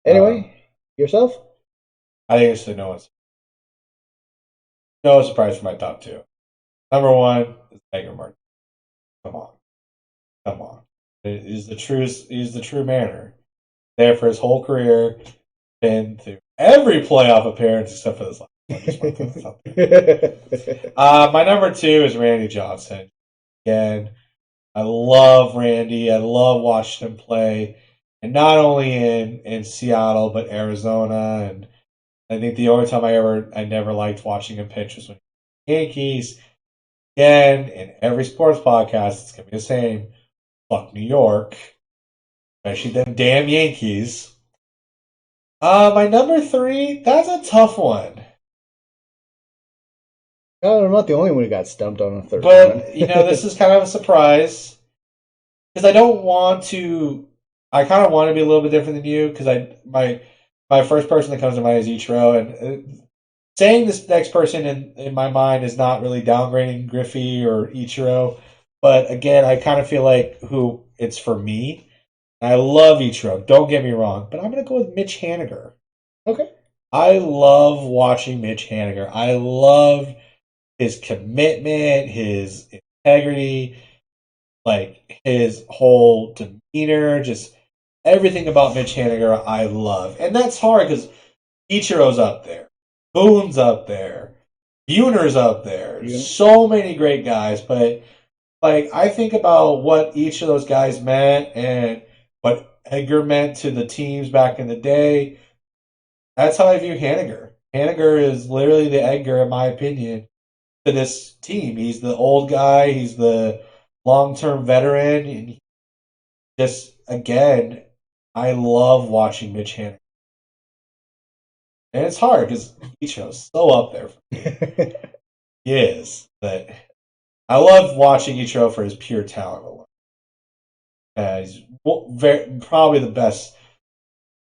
Anyway, yourself? I think it's no surprise for my top two. Number one is Edgar Martinez. Come on. He's the true manner. There for his whole career, been through every playoff appearance except for this last one. My number two is Randy Johnson. Again, I love Randy. I love watching him play, and not only in Seattle but Arizona. And I think the only time I never liked watching him pitch was when Yankees. Again, in every sports podcast, it's gonna be the same. Fuck New York, especially them damn Yankees. My number three, that's a tough one. I'm not the only one who got stumped on a third one. But, this is kind of a surprise. Because I don't want to... I kind of want to be a little bit different than you, because my first person that comes to mind is Ichiro, and saying this next person in my mind is not really downgrading Griffey or Ichiro, but again, I kind of feel like who it's for me. I love Ichiro, don't get me wrong, but I'm going to go with Mitch Haniger. Okay. I love watching Mitch Haniger. I love his commitment, his integrity, like his whole demeanor, just everything about Mitch Haniger I love. And that's hard because Ichiro's up there. Boone's up there. Buhner's up there. Yeah. So many great guys, but like I think about what each of those guys meant and what Edgar meant to the teams back in the day. That's how I view Haniger. Haniger is literally the Edgar, in my opinion, to this team. He's the old guy. He's the long-term veteran. And just, again, I love watching Mitch Haniger. And it's hard because Ichiro's so up there for me. He is. But I love watching Ichiro for his pure talent. He's probably the best.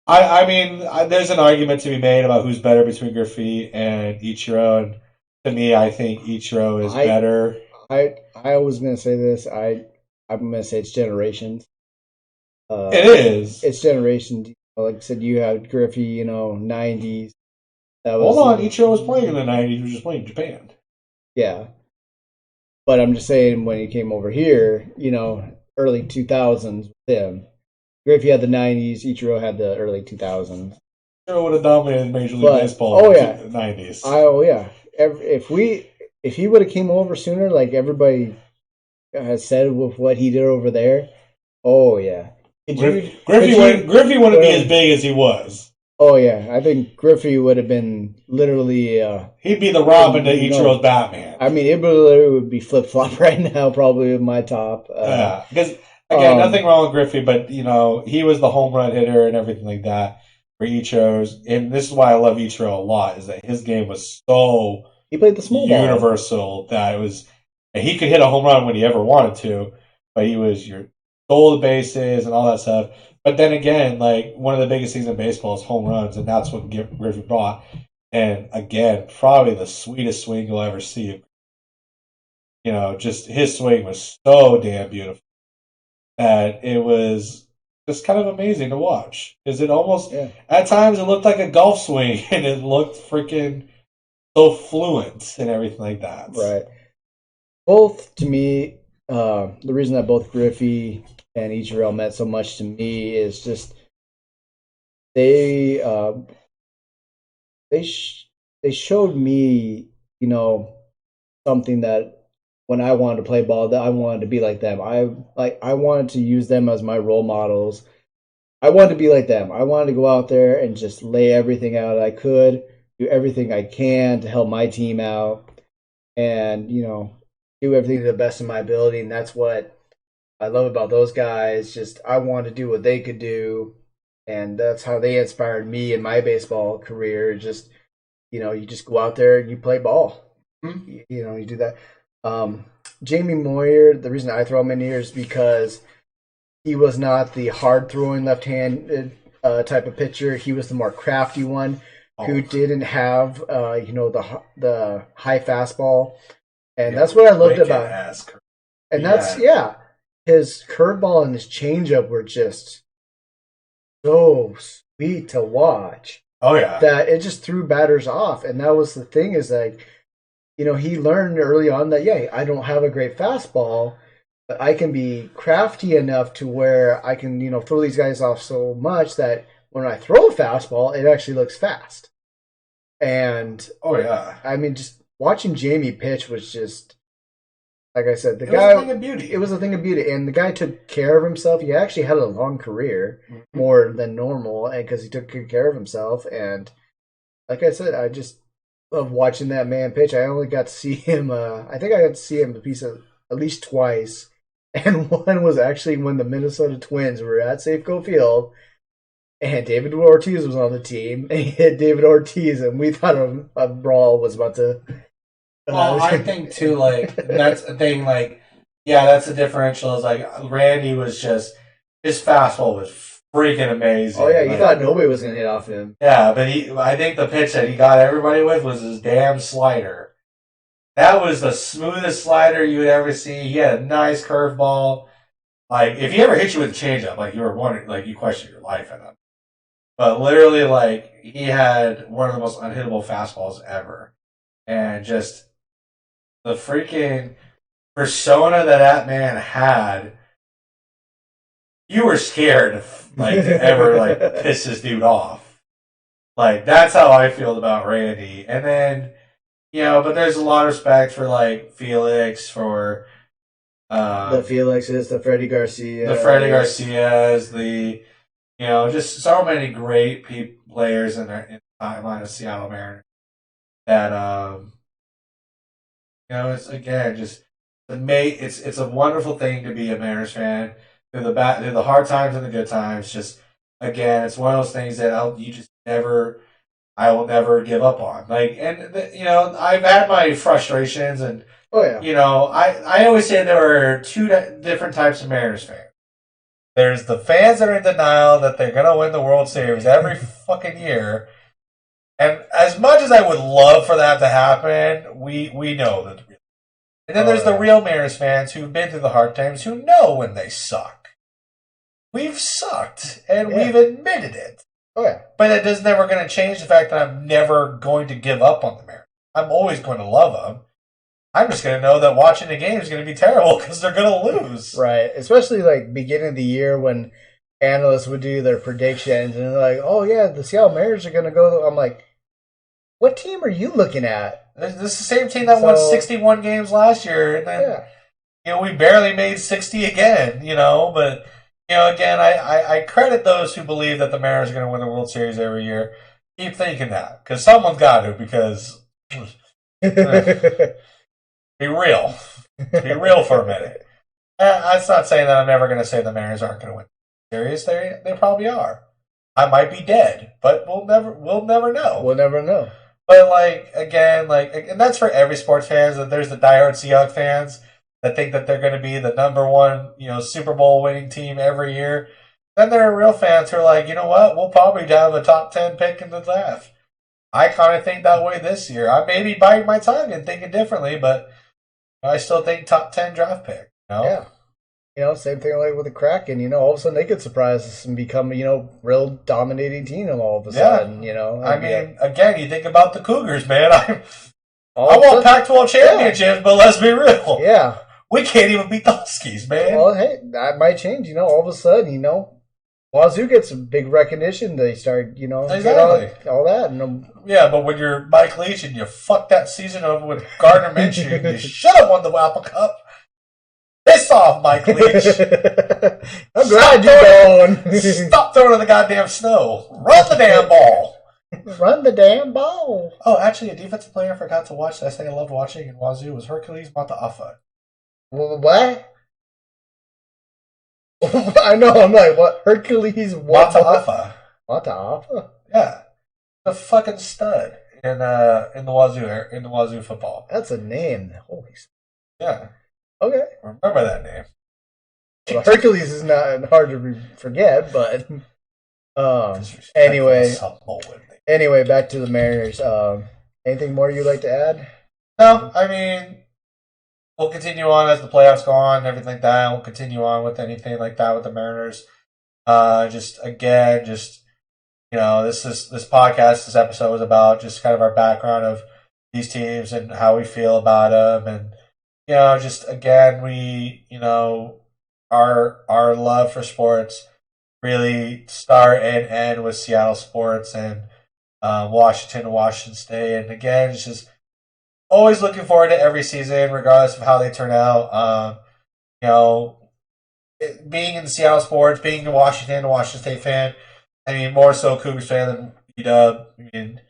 I mean, there's an argument to be made about who's better between Griffey and Ichiro. And to me, I think Ichiro is better. I was going to say this. I'm going to say it's generations. It is. It's generations. Like I said, you had Griffey, 90s. Hold on, Ichiro was playing in the 90s. He was just playing in Japan. Yeah. But I'm just saying, when he came over here, early 2000s with him. Griffey had the 90s, Ichiro had the early 2000s. Ichiro would have dominated Major League Baseball in the 90s. Oh, yeah. If he would have came over sooner, like everybody has said with what he did over there, oh, yeah. Griffey wouldn't be as big as he was. Oh, yeah. I think Griffey would have been literally... he'd be the Robin to Ichiro's Batman. I mean, it literally would be flip-flop right now, probably with my top. Yeah, because, again, nothing wrong with Griffey, but, he was the home run hitter and everything like that for Ichiro's. And this is why I love Ichiro a lot, is that his game was so... He played the small universal ball. That it was... And he could hit a home run when he ever wanted to, but he was stole the bases and all that stuff. But then again, like, one of the biggest things in baseball is home runs, and that's what Griffey brought. And again, probably the sweetest swing you'll ever see. Just his swing was so damn beautiful that it was just kind of amazing to watch. Because it almost, at times, it looked like a golf swing, and it looked freaking so fluent and everything like that. Right. Both, to me, the reason that both Griffey and Ichiro meant so much to me is just they showed me, something that when I wanted to play ball, that I wanted to be like them. I wanted to use them as my role models. I wanted to be like them. I wanted to go out there and just lay everything out I could, do everything I can to help my team out, and do everything to the best of my ability. And that's what I love about those guys. Just I want to do what they could do, and that's how they inspired me in my baseball career. Just you just go out there and you play ball. Hmm? You do that. Jamie Moyer. The reason I throw him in here is because he was not the hard throwing left handed type of pitcher. He was the more crafty one who Oh, didn't have the high fastball, and yeah, that's what I loved wicked about. ass. And that's Yeah. yeah, his curveball and his changeup were just so sweet to watch Oh yeah. that it just threw batters off. And that was the thing is like, he learned early on that, yeah, I don't have a great fastball, but I can be crafty enough to where I can, throw these guys off so much that when I throw a fastball, it actually looks fast. And Oh yeah. I mean, just watching Jamie pitch was just, like I said, the It was a guy, thing of beauty. it was a thing of beauty. And the guy took care of himself. He actually had a long career, Mhm. more than normal, and because he took good care of himself. And like I said, I just love watching that man pitch. I only got to see him. I think I got to see him a piece of at least twice, and one was actually when the Minnesota Twins were at Safeco Field, and David Ortiz was on the team, and he hit David Ortiz, and we thought a brawl was about to. Well, I think too, like that's a thing. Like, yeah, that's the differential. Is like Randy was just his fastball was freaking amazing. Oh yeah, you Like, thought nobody was gonna hit off him. yeah, but I think the pitch that he got everybody with was his damn slider. That was the smoothest slider you would ever see. He had a nice curveball. Like, if he ever hit you with a changeup, like you were wondering, like you questioned your life at him. But literally, like he had one of the most unhittable fastballs ever, and just the freaking persona that man had, you were scared like to ever like piss this dude off. Like that's how I feel about Randy. And then but there's a lot of respect for like Felix, for The Felixes, the Freddie Garcia, the Freddie Garcias, the just so many great players in the timeline of Seattle Mariners that it's again just it's a wonderful thing to be a Mariners fan through the hard times and the good times. Just again, it's one of those things that I will never give up on. Like, and I've had my frustrations, and Oh yeah, I always say there are two different types of Mariners fans. There's the fans that are in denial that they're gonna win the World Series every fucking year. And as much as I would love for that to happen, we know that. And then there's the real Mariners fans who've been through the hard times, who know when they suck. We've sucked, and we've admitted it. Oh yeah. But it is never going to change the fact that I'm never going to give up on the Mariners. I'm always going to love them. I'm just going to know that watching the game is going to be terrible because they're going to lose. Right. Especially like beginning of the year when analysts would do their predictions and they're like, oh yeah, the Seattle Mariners are going to go. I'm like, what team are you looking at? This is the same team that won 61 games last year, and then we barely made 60 again. But again, I credit those who believe that the Mariners are going to win the World Series every year. Keep thinking that, because someone's got to. Because be real, for a minute. That's not saying that I'm never going to say the Mariners aren't going to win the series. They probably are. I might be dead, but we'll never know. We'll never know. But and that's for every sports fans. That there's the diehard Seahawks fans that think that they're going to be the number one, Super Bowl winning team every year. Then there are real fans who are like, you know what? We'll probably have a top 10 pick in the draft. I kind of think that way this year. I may be biting my tongue and thinking differently, but I still think top 10 draft pick. Yeah. Same thing like with the Kraken. All of a sudden they could surprise us and become, real dominating team all of a sudden. I mean, again, you think about the Cougars, man. I want Pac-12 championships, but let's be real. Yeah. We can't even beat the Huskies, man. Well, hey, that might change. All of a sudden, Wazoo gets some big recognition. They start, exactly all that. And, yeah, but when you're Mike Leach and you fuck that season over with Gardner Minshew, you should have won the Apple Cup. Piss off, Mike Leach. I'm glad you're going. Stop throwing in the goddamn snow. Run the damn ball. Run the damn ball. Oh, actually, a defensive player I forgot to watch that I say I loved watching in Wazoo was Hercules Mataafa. What? I know. I'm like, what? Hercules Mataafa. Mataafa? Yeah, the fucking stud in the Wazoo football. That's a name. Holy. Yeah. Okay. Remember that name. Well, Hercules is not hard to forget, but anyway, back to the Mariners. Anything more you'd like to add? No, I mean, we'll continue on as the playoffs go on, everything like that. We'll continue on with anything like that with the Mariners. Just this podcast, this episode was about just kind of our background of these teams and how we feel about them, and our love for sports really start and end with Seattle sports and Washington State, and again, it's just always looking forward to every season, regardless of how they turn out. Being in Seattle sports, being a Washington State fan. I mean, more so Cougars fan than UW. I mean,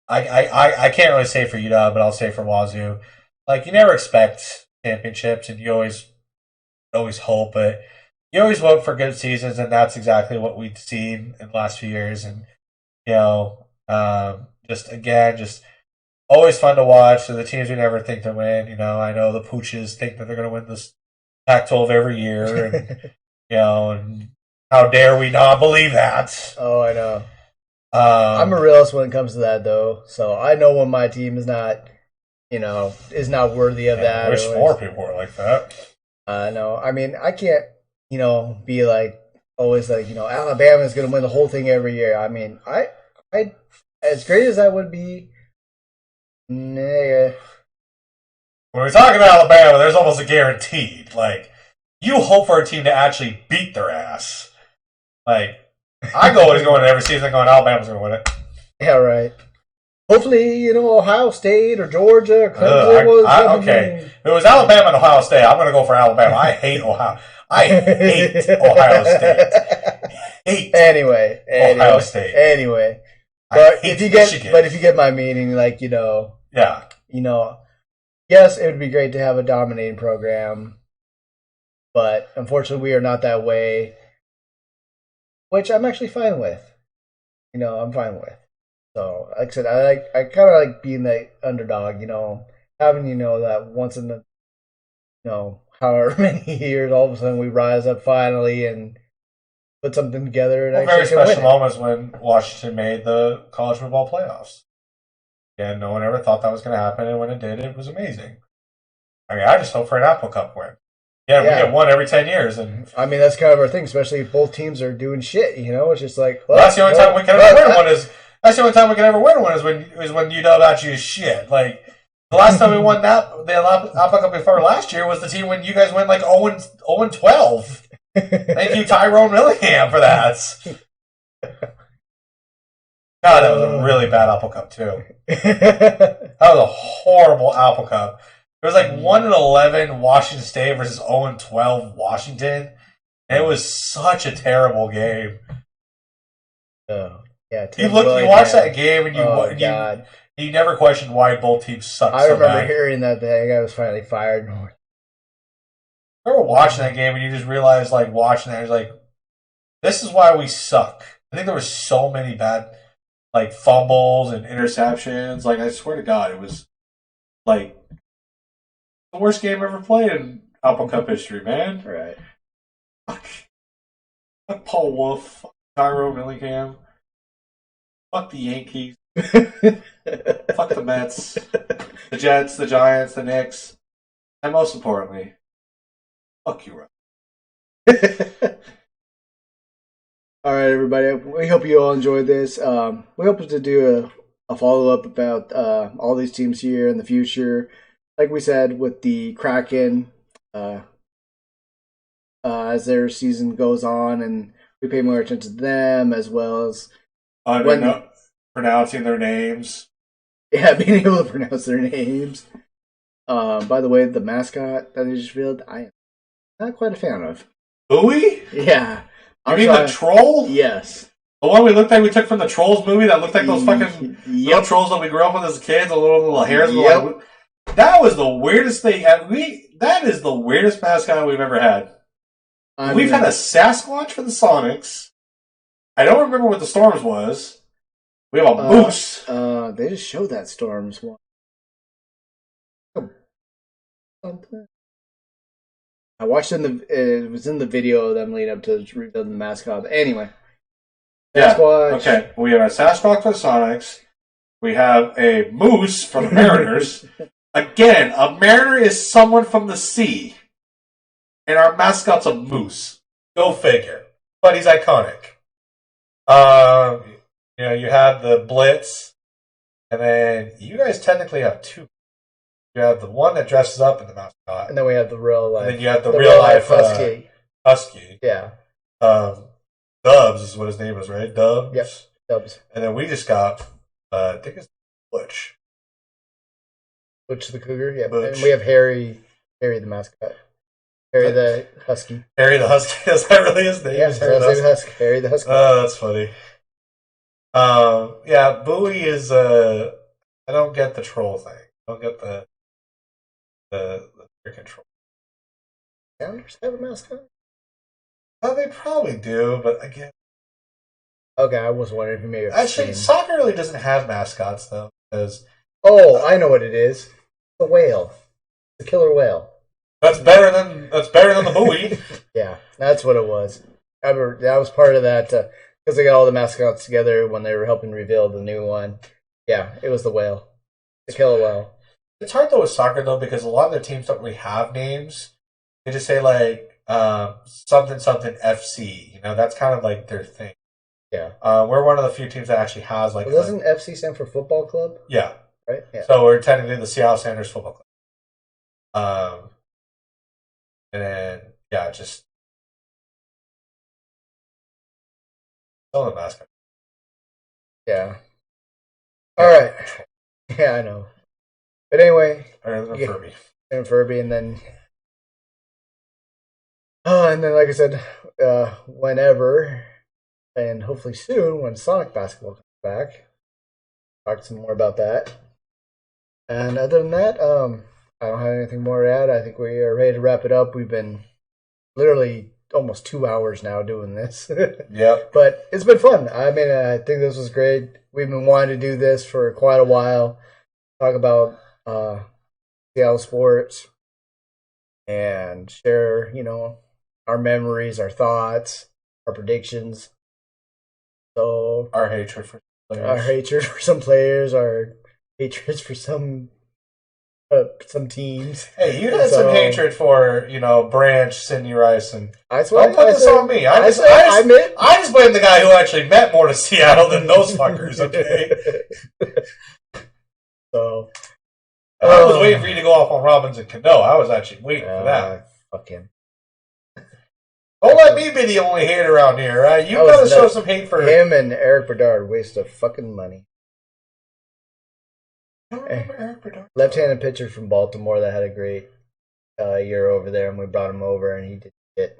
I can't really say for UW, but I'll say for Wazoo. Like, you never expect championships, and you always hope, but you always hope for good seasons, and that's exactly what we've seen in the last few years. And just always fun to watch. So the teams we never think to win. I know the Pooches think that they're going to win this Pac-12 every year, and and how dare we not believe that? Oh, I know. I'm a realist when it comes to that, though. So I know when my team is not, is not worthy of that. I wish more people were like that. No, I mean, I can't, be like always like, Alabama is going to win the whole thing every year. I mean, I as great as that would be, nah. When we talk about Alabama, there's almost a guaranteed. Like, you hope for a team to actually beat their ass. Like, I always go into every season going, Alabama's going to win it. Yeah, right. Hopefully, Ohio State or Georgia or Clemson okay. If it was Alabama and Ohio State, I'm going to go for Alabama. I hate Ohio. I hate Ohio State. Anyway, Ohio State. Anyway, but if you get my meaning, like yeah, yes, it would be great to have a dominating program, but unfortunately, we are not that way. Which I'm actually fine with. I'm fine with. So, like I said, I kind of like being the underdog. Having that once in the however many years, all of a sudden we rise up finally and put something together. And very special moments when Washington made the college football playoffs. And no one ever thought that was going to happen, and when it did, it was amazing. I mean, I just hope for an Apple Cup win. Yeah, we get one every 10 years. And I mean, that's kind of our thing, especially if both teams are doing shit, It's just like... that's the only time we can ever win one That's the only time we can ever win one is when UW actually is shit. Like, the last time we won the Apple Cup before last year was the team when you guys went like 0-12. Thank you, Tyrone Willingham, for that. God, that was a really bad Apple Cup, too. That was a horrible Apple Cup. It was like 1-11 Washington State versus 0-12 Washington. And it was such a terrible game. Oh, yeah. You watched that game and you never questioned why both teams sucked so bad. I remember hearing that the guy was finally fired. I remember watching that game and you just realized, like, watching that, like, this is why we suck. I think there were so many bad, like, fumbles and interceptions. Like, I swear to God, it was, like, the worst game ever played in Apple Cup history, man. Right. Fuck Paul Wolf. Fuck Tyrone Willingham. Fuck the Yankees. Fuck the Mets. The Jets, the Giants, the Knicks. And most importantly, fuck you, Rob. All right, everybody. We hope you all enjoyed this. We hope to do a follow-up about all these teams here in the future. Like we said, with the Kraken, as their season goes on, and we pay more attention to them, as well as pronouncing their names. Yeah, being able to pronounce their names. By the way, the mascot that they just revealed, I am not quite a fan of. Bowie? Yeah. You mean the troll? Yes. The one we took from the Trolls movie that looked like those fucking little trolls that we grew up with as kids, the little hairs. Yep. That was the weirdest thing. That is the weirdest mascot we've ever had. We've had a Sasquatch for the Sonics. I don't remember what the Storms was. We have a Moose. They just showed that Storms one. I watched it was in the video of them leading up to rebuilding the mascot. Anyway. Sasquatch. Okay. We have a Sasquatch for the Sonics. We have a Moose for the Mariners. Again, a Mariner is someone from the sea. And our mascot's a moose. Go figure. But he's iconic. You have the Blitz. And then you guys technically have two. You have the one that dresses up in the mascot. And then we have the real life. And then you have the real life Husky. Husky. Yeah. Dubs is what his name is, right? Dubs? Yep. Dubs. And then we just got, I think it's Butch. Butch the Cougar? Yeah. Butch. And we have Harry the mascot. Harry the Husky. Harry the Husky? Is that really his name? Yes, Harry the Husky. Harry the Husky. Oh, that's funny. Yeah, Bowie is, I don't get the troll thing. I don't get the freaking troll. Sounders have a mascot? They probably do, but again. Okay, I was wondering if you maybe. Actually, soccer really doesn't have mascots though, because. Oh, I know what it is. The whale, the killer whale. That's better than the Bowie. Yeah, that's what it was. That was part of that because they got all the mascots together when they were helping reveal the new one. Yeah, it was the whale, the killer whale. It's hard though with soccer though because a lot of their teams don't really have names. They just say like something something FC. You know, that's kind of like their thing. Yeah, we're one of the few teams that actually has like. Well, doesn't FC stand for football club? Yeah. Right. Yeah. So we're technically the Seattle Sounders Football Club. And then just tell the mascot. Yeah. All right. Yeah, I know. But anyway, Furby. And Furby, and then like I said, whenever and hopefully soon when Sonic basketball comes back, talk some more about that. And other than that, I don't have anything more to add. I think we are ready to wrap it up. We've been literally almost 2 hours now doing this. Yep. But it's been fun. I mean, I think this was great. We've been wanting to do this for quite a while. Talk about Seattle sports and share, our memories, our thoughts, our predictions. So our hatred for players. Our hatred for some players, our hatreds for some teams. Hey, you had some hatred for, Branch, Sidney Rice, and don't put this on me. I just blame the guy who actually meant more to Seattle than those fuckers, okay? So I was waiting for you to go off on Robbins and Cano. I was actually waiting for that. Fuck him. Don't let me be the only hater around here, right? You gotta show some hate for him and Eric Bedard. Waste of fucking money. I don't remember Eric Bedard. Left-handed pitcher from Baltimore that had a great year over there, and we brought him over, and he did shit.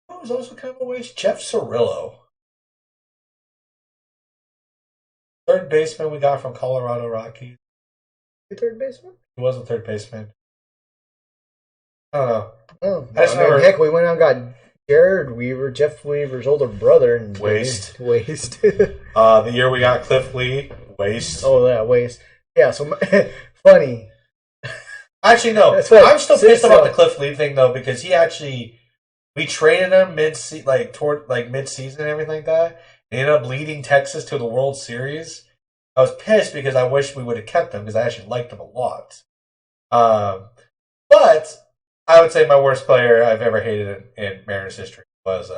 It was also kind of a waste. Jeff Cirillo. Third baseman we got from Colorado Rockies. Third baseman? He was a third baseman. I don't know. Oh, heck, we went out and got Jared Weaver, Jeff Weaver's older brother, and waste. The year we got Cliff Lee, waste. Oh yeah, waste. Yeah, so funny. Actually, no. I'm still pissed about the Cliff Lee thing though because we traded him mid-season and everything like that. He ended up leading Texas to the World Series. I was pissed because I wish we would have kept him because I actually liked him a lot. But I would say my worst player I've ever hated in Mariners history was,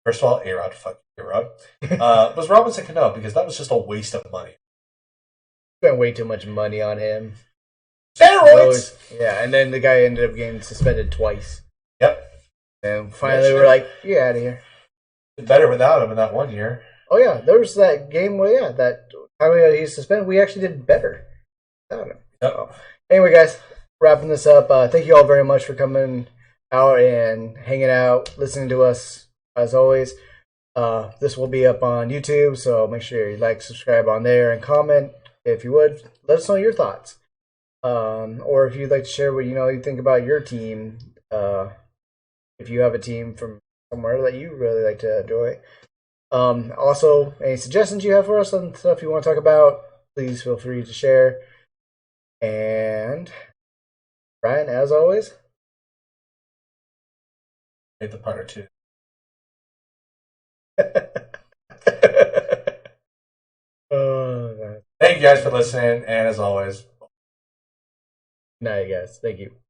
first of all, A-Rod. Fuck you, A-Rod. Was Robinson Cano because that was just a waste of money. Spent way too much money on him. Steroids! Yeah, and then the guy ended up getting suspended twice. Yep. And finally we're like, get out of here. Better without him in that 1 year. Oh yeah, there was that game where that time he suspended, we actually did better without him. Yep. Anyway, guys, wrapping this up. Thank you all very much for coming out and hanging out, listening to us as always. This will be up on YouTube, so make sure you like, subscribe on there, and comment if you would. Let us know your thoughts, or if you'd like to share what you think about your team. if you have a team from somewhere that you really like to enjoy. Also, any suggestions you have for us on stuff you want to talk about, please feel free to share. And Ryan, as always, Hit the putter too. Oh, Thank you guys for listening, and as always, night, guys. Thank you.